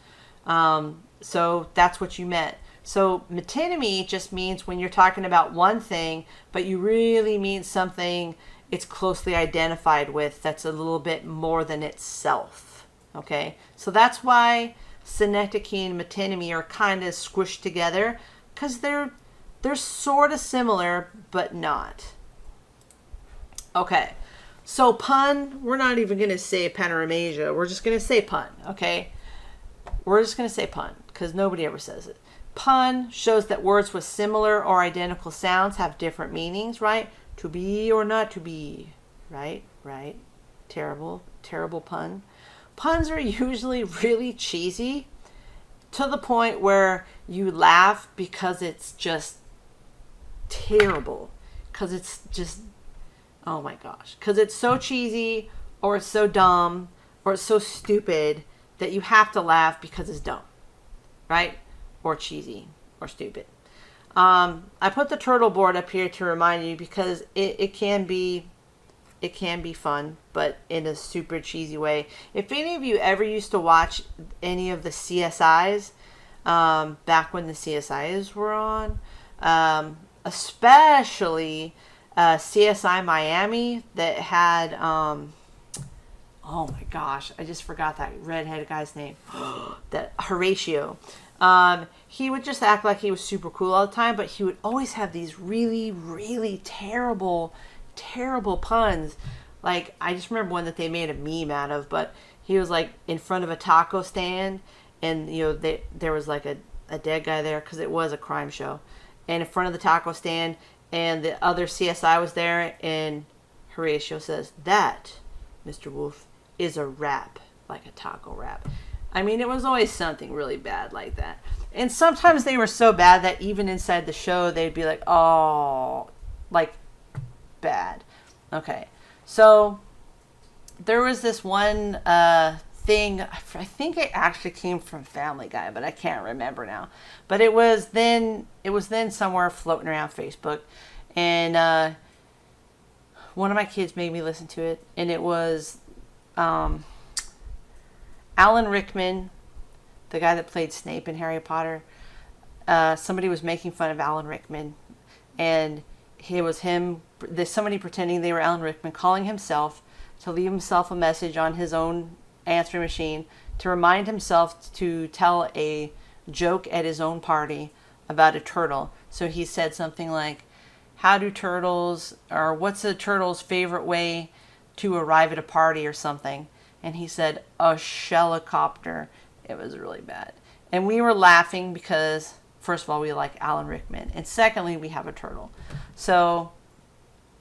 So that's what you meant. So metonymy just means when you're talking about one thing, but you really mean something it's closely identified with that's a little bit more than itself. Okay? So that's why synecdoche and metonymy are kind of squished together, because they're sort of similar, but not. Okay. So pun, we're not even going to say panoramasia. We're just going to say pun, okay? We're just going to say pun, because nobody ever says it. Pun shows that words with similar or identical sounds have different meanings, right? To be or not to be, right? Right. Terrible, terrible pun. Puns are usually really cheesy to the point where you laugh because it's just terrible. Because it's just, oh my gosh. Because it's so cheesy, or it's so dumb, or it's so stupid that you have to laugh because it's dumb, right? Or cheesy, or stupid. I put the turtle board up here to remind you, because it can be fun, but in a super cheesy way. If any of you ever used to watch any of the CSIs, back when the CSIs were on, especially CSI Miami that had, oh my gosh, I just forgot that redheaded guy's name, that Horatio. He would just act like he was super cool all the time, but he would always have these really, really terrible puns. Like, I just remember one that they made a meme out of, but he was like in front of a taco stand, and there was like a dead guy there, because it was a crime show, and in front of the taco stand, and the other CSI was there, and Horatio says, "That, Mr. Wolf, is a wrap, like a taco wrap." I mean, it was always something really bad like that. And sometimes they were so bad that even inside the show, they'd be like, oh, like bad. Okay. So there was this one thing, I think it actually came from Family Guy, but I can't remember now. But it was then somewhere floating around Facebook. And one of my kids made me listen to it. And it was Alan Rickman, the guy that played Snape in Harry Potter. Somebody was making fun of Alan Rickman, and it was him. There's somebody pretending they were Alan Rickman, calling himself to leave himself a message on his own answering machine to remind himself to tell a joke at his own party about a turtle. So he said something like, "How do turtles, or what's a turtle's favorite way to arrive at a party," or something. And he said, "A shellicopter." It was really bad. And we were laughing because, first of all, we like Alan Rickman. And secondly, we have a turtle. So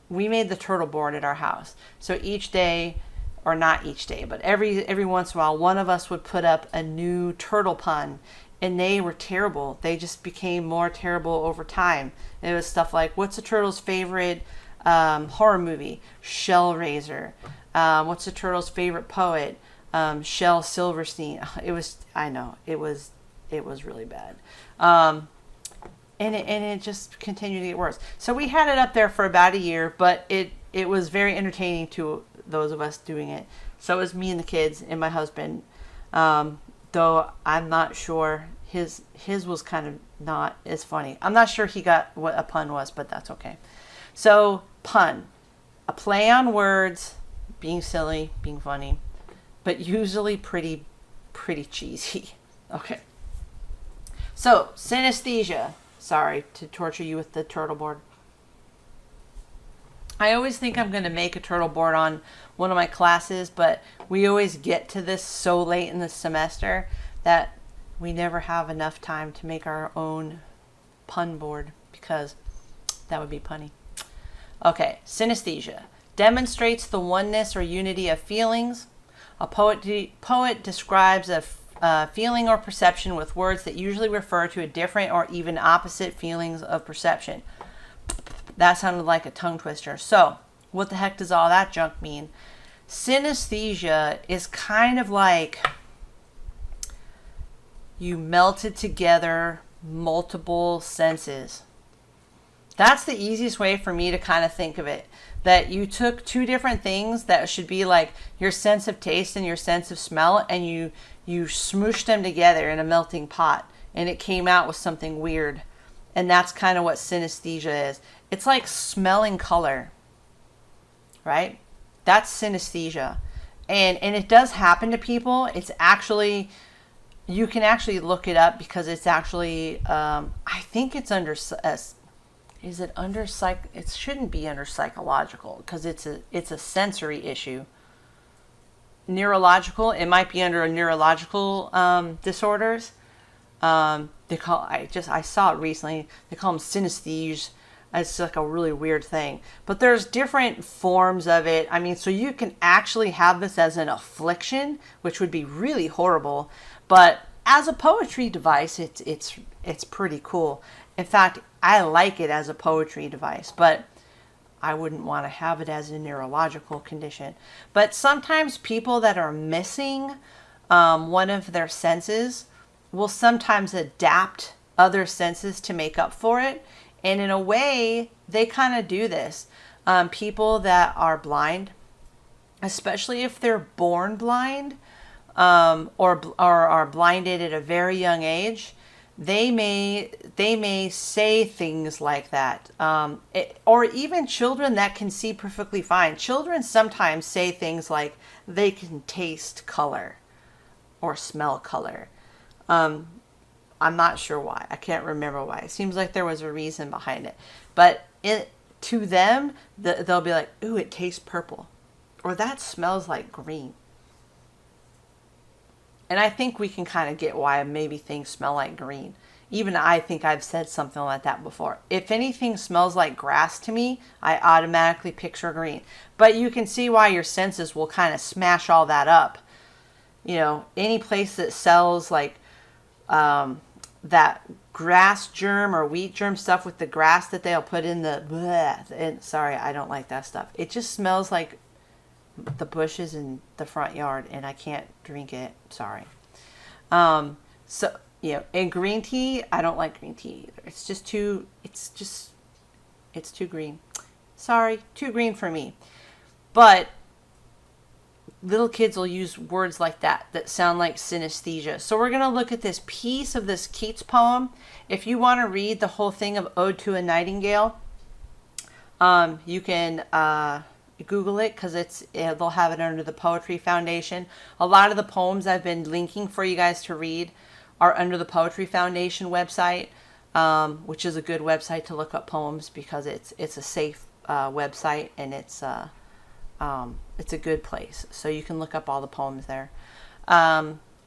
we made the turtle board at our house. So each day, or not each day, but every once in a while, one of us would put up a new turtle pun. And they were terrible. They just became more terrible over time. It was stuff like, what's a turtle's favorite horror movie? Shellraiser. What's a turtle's favorite poet? Shel Silverstein. It was really bad. And it just continued to get worse. So we had it up there for about a year, but it was very entertaining to those of us doing it. So it was me and the kids and my husband. Though I'm not sure his was kind of not as funny. I'm not sure he got what a pun was, but that's okay. So pun, a play on words, being silly, being funny, but usually pretty cheesy. Okay. So, synesthesia. Sorry to torture you with the turtle board. I always think I'm going to make a turtle board on one of my classes, but we always get to this so late in the semester that we never have enough time to make our own pun board, because that would be punny. Okay, synesthesia. Demonstrates the oneness or unity of feelings. A poet describes a feeling or perception with words that usually refer to a different or even opposite feelings of perception. That sounded like a tongue twister. So, what the heck does all that junk mean? Synesthesia is kind of like you melted together multiple senses. That's the easiest way for me to kind of think of it. That you took two different things that should be like your sense of taste and your sense of smell, and you smooshed them together in a melting pot, and it came out with something weird. And that's kind of what synesthesia is. It's like smelling color, right? That's synesthesia. And it does happen to people. It's actually, you can actually look it up, because it's actually, I think it's under, is it under psych? It shouldn't be under psychological, because it's a sensory issue. Neurological, it might be under a neurological disorders. I saw it recently. They call them synesthesia. It's like a really weird thing. But there's different forms of it. I mean, so you can actually have this as an affliction, which would be really horrible. But as a poetry device, it's pretty cool. In fact, I like it as a poetry device, but I wouldn't want to have it as a neurological condition. But sometimes people that are missing one of their senses will sometimes adapt other senses to make up for it. And in a way, they kind of do this. People that are blind, especially if they're born blind, or are blinded at a very young age, they may say things like that. Or even children that can see perfectly fine. Children sometimes say things like they can taste color or smell color. I'm not sure why. I can't remember why. It seems like there was a reason behind it. But to them, they'll be like, ooh, it tastes purple. Or that smells like green. And I think we can kind of get why maybe things smell like green. Even I think I've said something like that before. If anything smells like grass to me, I automatically picture green. But you can see why your senses will kind of smash all that up. You know, any place that sells like that grass germ or wheat germ stuff with the grass that they'll put in the bleh, and sorry, I don't like that stuff. It just smells like the bushes in the front yard, and I can't drink it. Sorry. So, you know, and green tea, I don't like green tea either. It's too green. Sorry, too green for me. But little kids will use words like that sound like synesthesia. So we're going to look at this piece of this Keats poem. If you want to read the whole thing of Ode to a Nightingale, you can Google it, because they'll have it under the Poetry Foundation. A lot of the poems I've been linking for you guys to read are under the Poetry Foundation website, which is a good website to look up poems, because it's a safe website, and it's a good place. So you can look up all the poems there.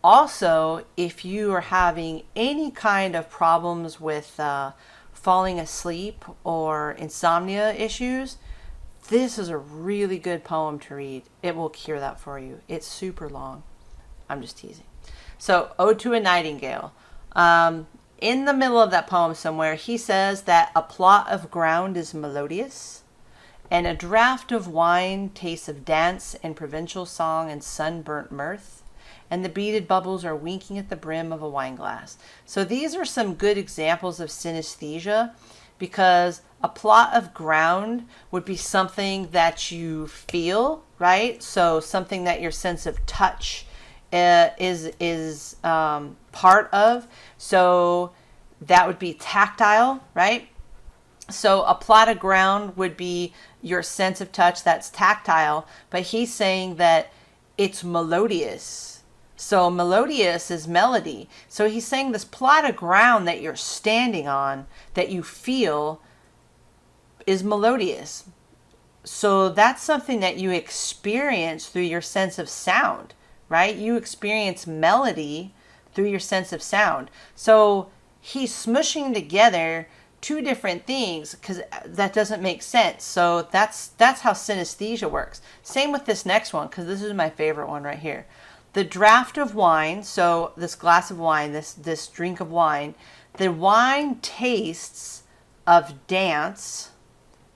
Also, if you are having any kind of problems with falling asleep or insomnia issues, this is a really good poem to read. It will cure that for you. It's super long. I'm just teasing. So, Ode to a Nightingale. In the middle of that poem somewhere, he says that a plot of ground is melodious, and a draught of wine tastes of dance and provincial song and sunburnt mirth, and the beaded bubbles are winking at the brim of a wineglass. So these are some good examples of synesthesia, because a plot of ground would be something that you feel, right? So something that your sense of touch is part of. So that would be tactile, right? So a plot of ground would be your sense of touch, that's tactile, but he's saying that it's melodious. So melodious is melody. So he's saying this plot of ground that you're standing on, that you feel, is melodious. So that's something that you experience through your sense of sound, right? You experience melody through your sense of sound. So he's smushing together two different things, because that doesn't make sense. So that's how synesthesia works. Same with this next one, because this is my favorite one right here. The draught of wine, so this glass of wine, this drink of wine, the wine tastes of dance,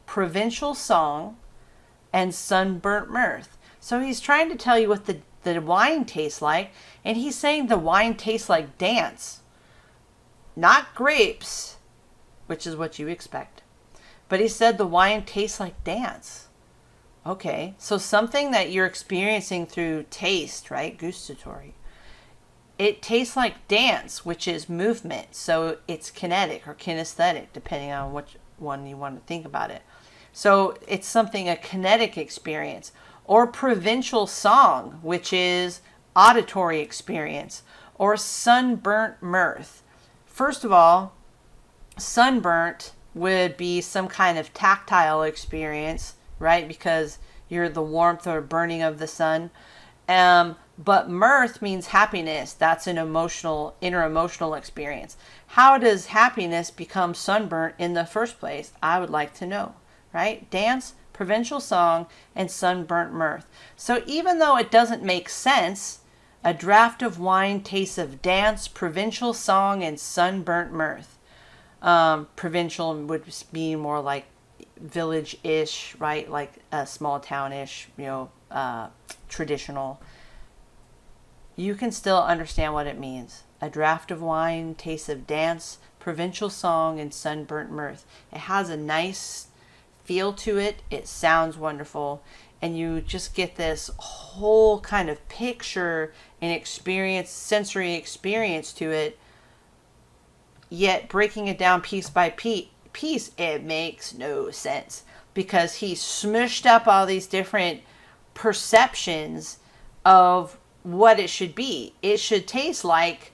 provincial song, and sunburnt mirth. So he's trying to tell you what the wine tastes like, and he's saying the wine tastes like dance. Not grapes, which is what you expect. But he said the wine tastes like dance. Okay, so something that you're experiencing through taste, right? Gustatory. It tastes like dance, which is movement. So it's kinetic or kinesthetic, depending on which one you want to think about it. So it's something, a kinetic experience. Or provincial song, which is auditory experience. Or sunburnt mirth. First of all, sunburnt would be some kind of tactile experience, right? Because you're the warmth or burning of the sun. But mirth means happiness. That's an inner emotional experience. How does happiness become sunburnt in the first place? I would like to know, right? Dance, provincial song, and sunburnt mirth. So even though it doesn't make sense, a draught of wine tastes of dance, provincial song, and sunburnt mirth. Provincial would be more like village-ish, right? Like a small town-ish, traditional. You can still understand what it means. A draught of wine, taste of dance, provincial song, and sunburnt mirth. It has a nice feel to it. It sounds wonderful. And you just get this whole kind of picture and experience, sensory experience to it. Yet breaking it down piece by piece, it makes no sense, because he smushed up all these different perceptions of what it should be. It should taste like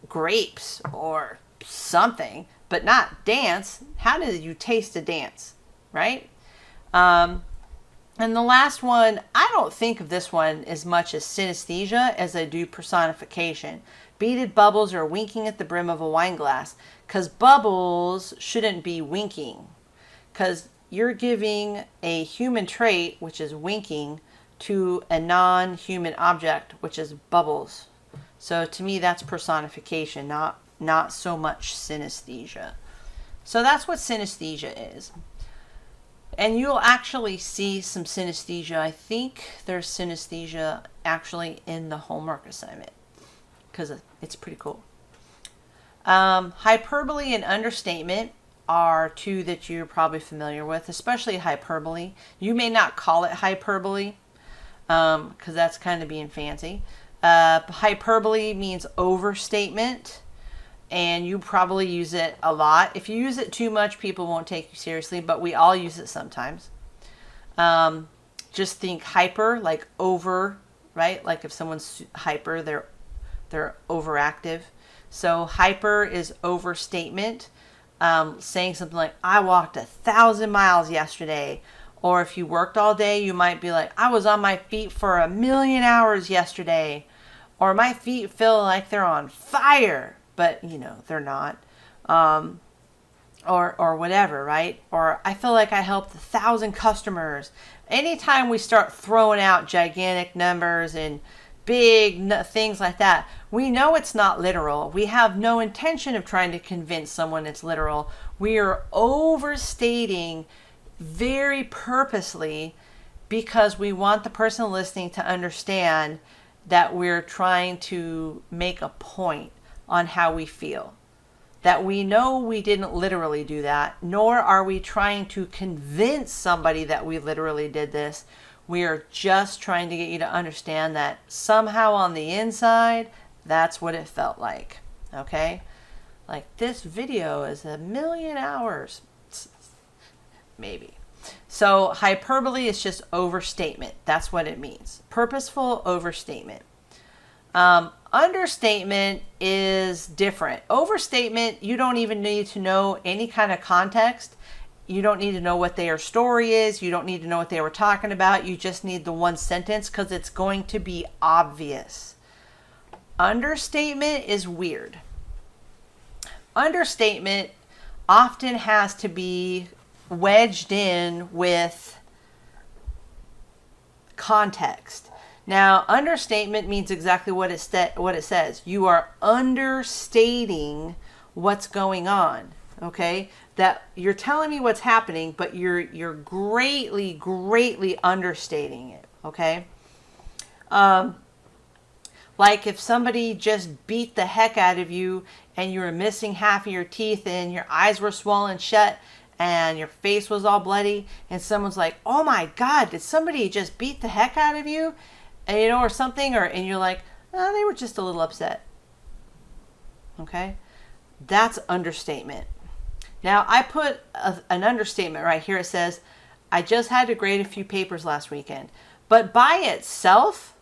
grapes or something, but not dance. How do you taste a dance, right? And the last one, I don't think of this one as much as synesthesia as I do personification. Beaded bubbles are winking at the brim of a wineglass, because bubbles shouldn't be winking, because you're giving a human trait, which is winking, to a non-human object, which is bubbles. So to me, that's personification, not not so much synesthesia. So that's what synesthesia is. And you'll actually see some synesthesia. I think there's synesthesia actually in the homework assignment because it's pretty cool. Hyperbole and understatement are two that you're probably familiar with, especially hyperbole. You may not call it hyperbole because that's kind of being fancy. Hyperbole means overstatement, and you probably use it a lot. If you use it too much, people won't take you seriously, but we all use it sometimes. Just think hyper, like over, right? Like if someone's hyper, they're overactive. So hyper is overstatement, saying something like, I walked 1,000 miles yesterday. Or if you worked all day, you might be like, I was on my feet for 1,000,000 hours yesterday. Or my feet feel like they're on fire, but they're not. Or whatever, right? Or I feel like I helped 1,000 customers. Anytime we start throwing out gigantic numbers and big things like that, we know it's not literal. We have no intention of trying to convince someone it's literal. We are overstating very purposely because we want the person listening to understand that we're trying to make a point on how we feel. That we know we didn't literally do that, nor are we trying to convince somebody that we literally did this. We are just trying to get you to understand that somehow on the inside, that's what it felt like. Okay? Like, this video is 1,000,000 hours. Maybe. So hyperbole is just overstatement. That's what it means. Purposeful overstatement. Understatement is different. Overstatement, you don't even need to know any kind of context. You don't need to know what their story is. You don't need to know what they were talking about. You just need the one sentence because it's going to be obvious. Understatement is weird. Understatement often has to be wedged in with context. Now, understatement means exactly what it says. You are understating what's going on. Okay, that you're telling me what's happening, but you're greatly understating it. Okay, like if somebody just beat the heck out of you and you were missing half of your teeth and your eyes were swollen shut and your face was all bloody, and someone's like, "Oh my God, did somebody just beat the heck out of you?" And, or something, and you're like, "Oh, they were just a little upset." Okay, that's understatement. Now, I put an understatement right here. It says, I just had to grade a few papers last weekend. But by itself,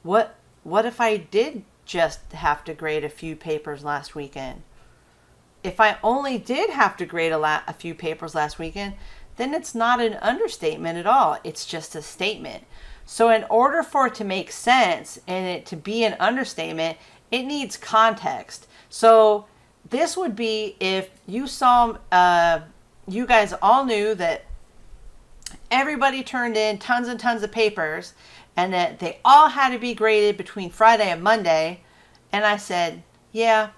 what if I did just have to grade a few papers last weekend? If I only did have to grade a few papers last weekend, then it's not an understatement at all. It's just a statement. So in order for it to make sense and it to be an understatement, it needs context. So this would be if you saw, you guys all knew that everybody turned in tons and tons of papers and that they all had to be graded between Friday and Monday. And I said, yeah,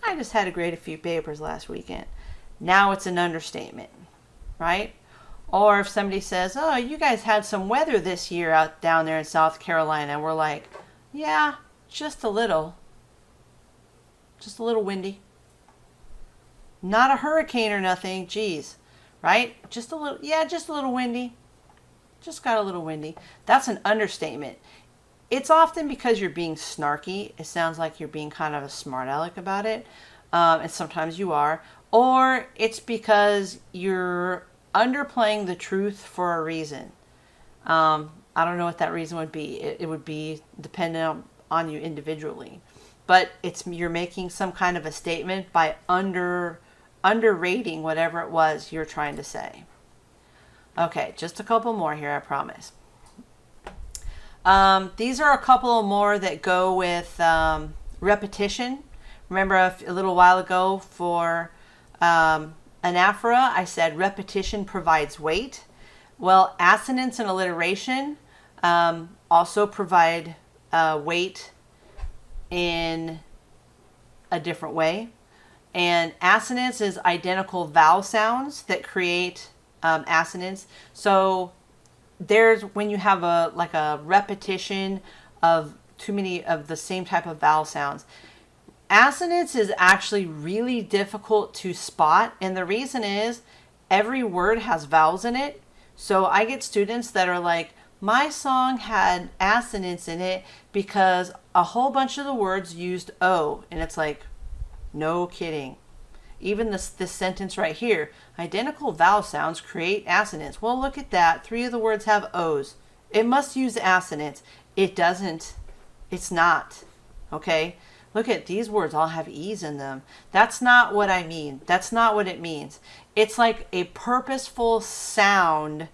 I just had to grade a few papers last weekend. Now it's an understatement, right? Or if somebody says, oh, you guys had some weather this year out down there in South Carolina. We're like, yeah, just a little windy. Not a hurricane or nothing, geez, right? Just a little windy. Just got a little windy. That's an understatement. It's often because you're being snarky. It sounds like you're being kind of a smart aleck about it. And sometimes you are. Or it's because you're underplaying the truth for a reason. I don't know what that reason would be. It would be dependent on you individually. But you're making some kind of a statement by underrating whatever it was you're trying to say. Okay, just a couple more here, I promise. These are a couple more that go with repetition. Remember a little while ago for anaphora, I said repetition provides weight. Well, assonance and alliteration also provide weight in a different way. And assonance is identical vowel sounds that create assonance. So there's when you have a repetition of too many of the same type of vowel sounds. Assonance is actually really difficult to spot, and the reason is every word has vowels in it. So I get students that are like, my song had assonance in it because a whole bunch of the words used O, and it's like, no kidding. Even this sentence right here, identical vowel sounds create assonance. Well, look at that. 3 of the words have O's. It must use assonance. It doesn't. It's not. Okay? Look at these words all have E's in them. That's not what I mean. That's not what it means. It's like a purposeful sound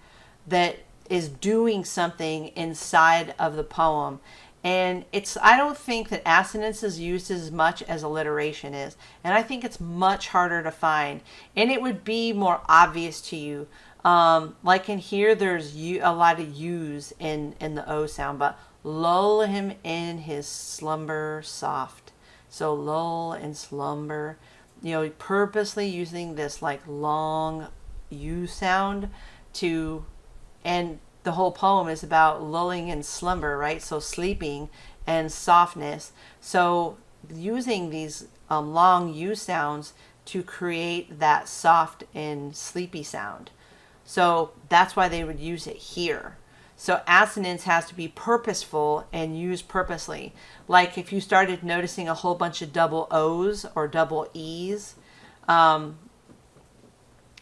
that is doing something inside of the poem. And I don't think that assonance is used as much as alliteration is. And I think it's much harder to find. And it would be more obvious to you. Like in here, there's a lot of U's in the O sound. But lull him in his slumber soft. So lull and slumber. Purposely using this like long U sound and the whole poem is about lulling in slumber, right? So sleeping and softness. So using these long U sounds to create that soft and sleepy sound. So that's why they would use it here. So assonance has to be purposeful and used purposely. Like if you started noticing a whole bunch of double O's or double E's,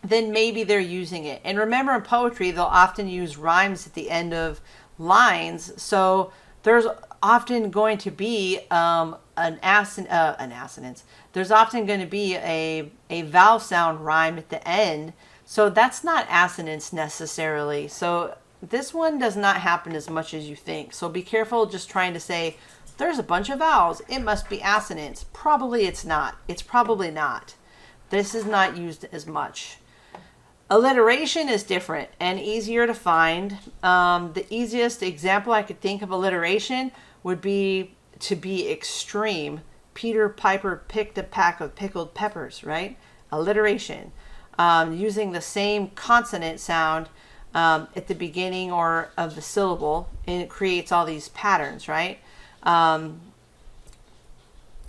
then maybe they're using it. And remember, in poetry, they'll often use rhymes at the end of lines. So there's often going to be an assonance. There's often going to be a vowel sound rhyme at the end. So that's not assonance necessarily. So this one does not happen as much as you think. So be careful just trying to say, there's a bunch of vowels, it must be assonance. Probably it's not. It's probably not. This is not used as much. Alliteration is different and easier to find. The easiest example I could think of alliteration would be to be extreme. Peter Piper picked a pack of pickled peppers, right? Alliteration. Using the same consonant sound at the beginning or of the syllable, and it creates all these patterns, right?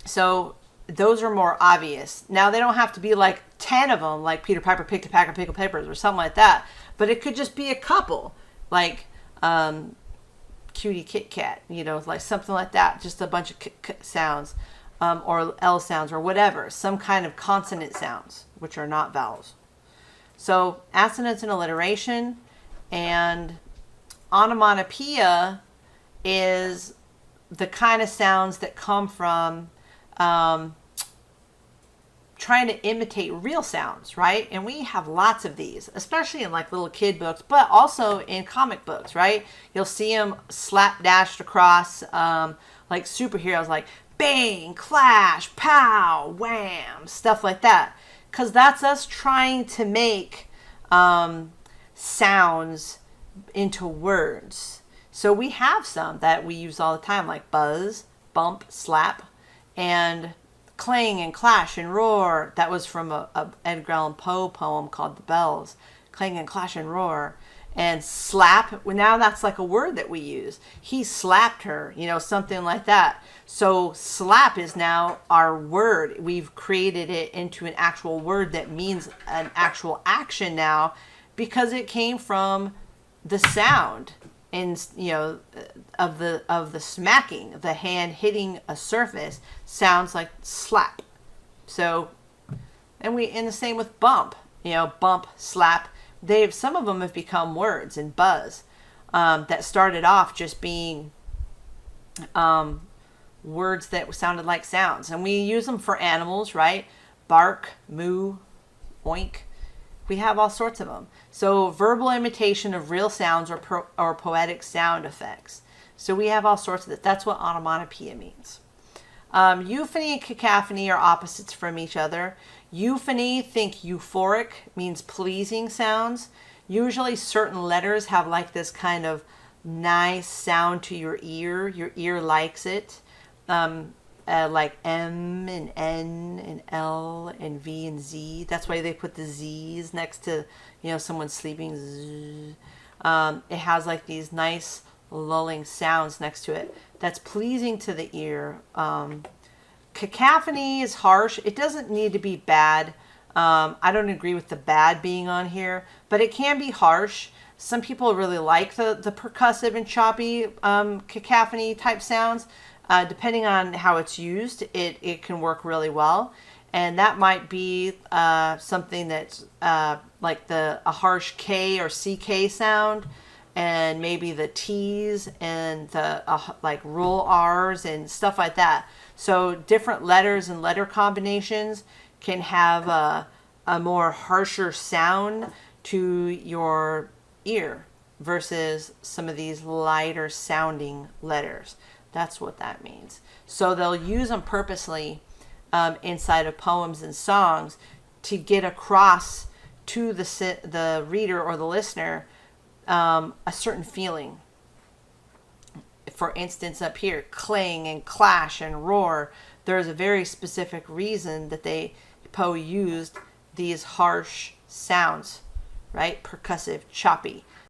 So those are more obvious. Now, they don't have to be like 10 of them, like Peter Piper picked a pack of pickled peppers or something like that. But it could just be a couple, like cutie Kit Kat, like something like that. Just a bunch of sounds or L sounds or whatever. Some kind of consonant sounds, which are not vowels. So assonance and alliteration. And onomatopoeia is the kind of sounds that come from trying to imitate real sounds, right? And we have lots of these, especially in like little kid books, but also in comic books, right? You'll see them slapdashed across like superheroes, like bang, clash, pow, wham, stuff like that. Because that's us trying to make sounds into words. So we have some that we use all the time, like buzz, bump, slap, and clang and clash and roar. That was from a Edgar Allan Poe poem called The Bells. Clang and clash and roar. And slap, well, now that's like a word that we use. He slapped her, something like that. So slap is now our word. We've created it into an actual word that means an actual action now, because it came from the sound and of the smacking, the hand hitting a surface sounds like slap. So, and the same with bump, bump, slap. Some of them have become words, and buzz that started off just being words that sounded like sounds, and we use them for animals, right? Bark, moo, oink. We have all sorts of them. So verbal imitation of real sounds or poetic sound effects. So we have all sorts of that. That's what onomatopoeia means. Euphony and cacophony are opposites from each other. Euphony, think euphoric, means pleasing sounds. Usually certain letters have like this kind of nice sound to your ear. Your ear likes it. like M and N and L and V and Z. That's why they put the Z's next to, someone sleeping. Z. It has like these nice lulling sounds next to it that's pleasing to the ear. Cacophony is harsh. It doesn't need to be bad. I don't agree with the bad being on here, but it can be harsh. Some people really like the percussive and choppy cacophony type sounds. Depending on how it's used, it can work really well. And that might be something that's like a harsh K or CK sound, and maybe the T's and the like roll R's and stuff like that. So different letters and letter combinations can have a more harsher sound to your ear versus some of these lighter sounding letters. That's what that means. So they'll use them purposely inside of poems and songs to get across to the reader or the listener a certain feeling. For instance, up here, clang and clash and roar. There's a very specific reason that Poe used these harsh sounds, right? Percussive, choppy.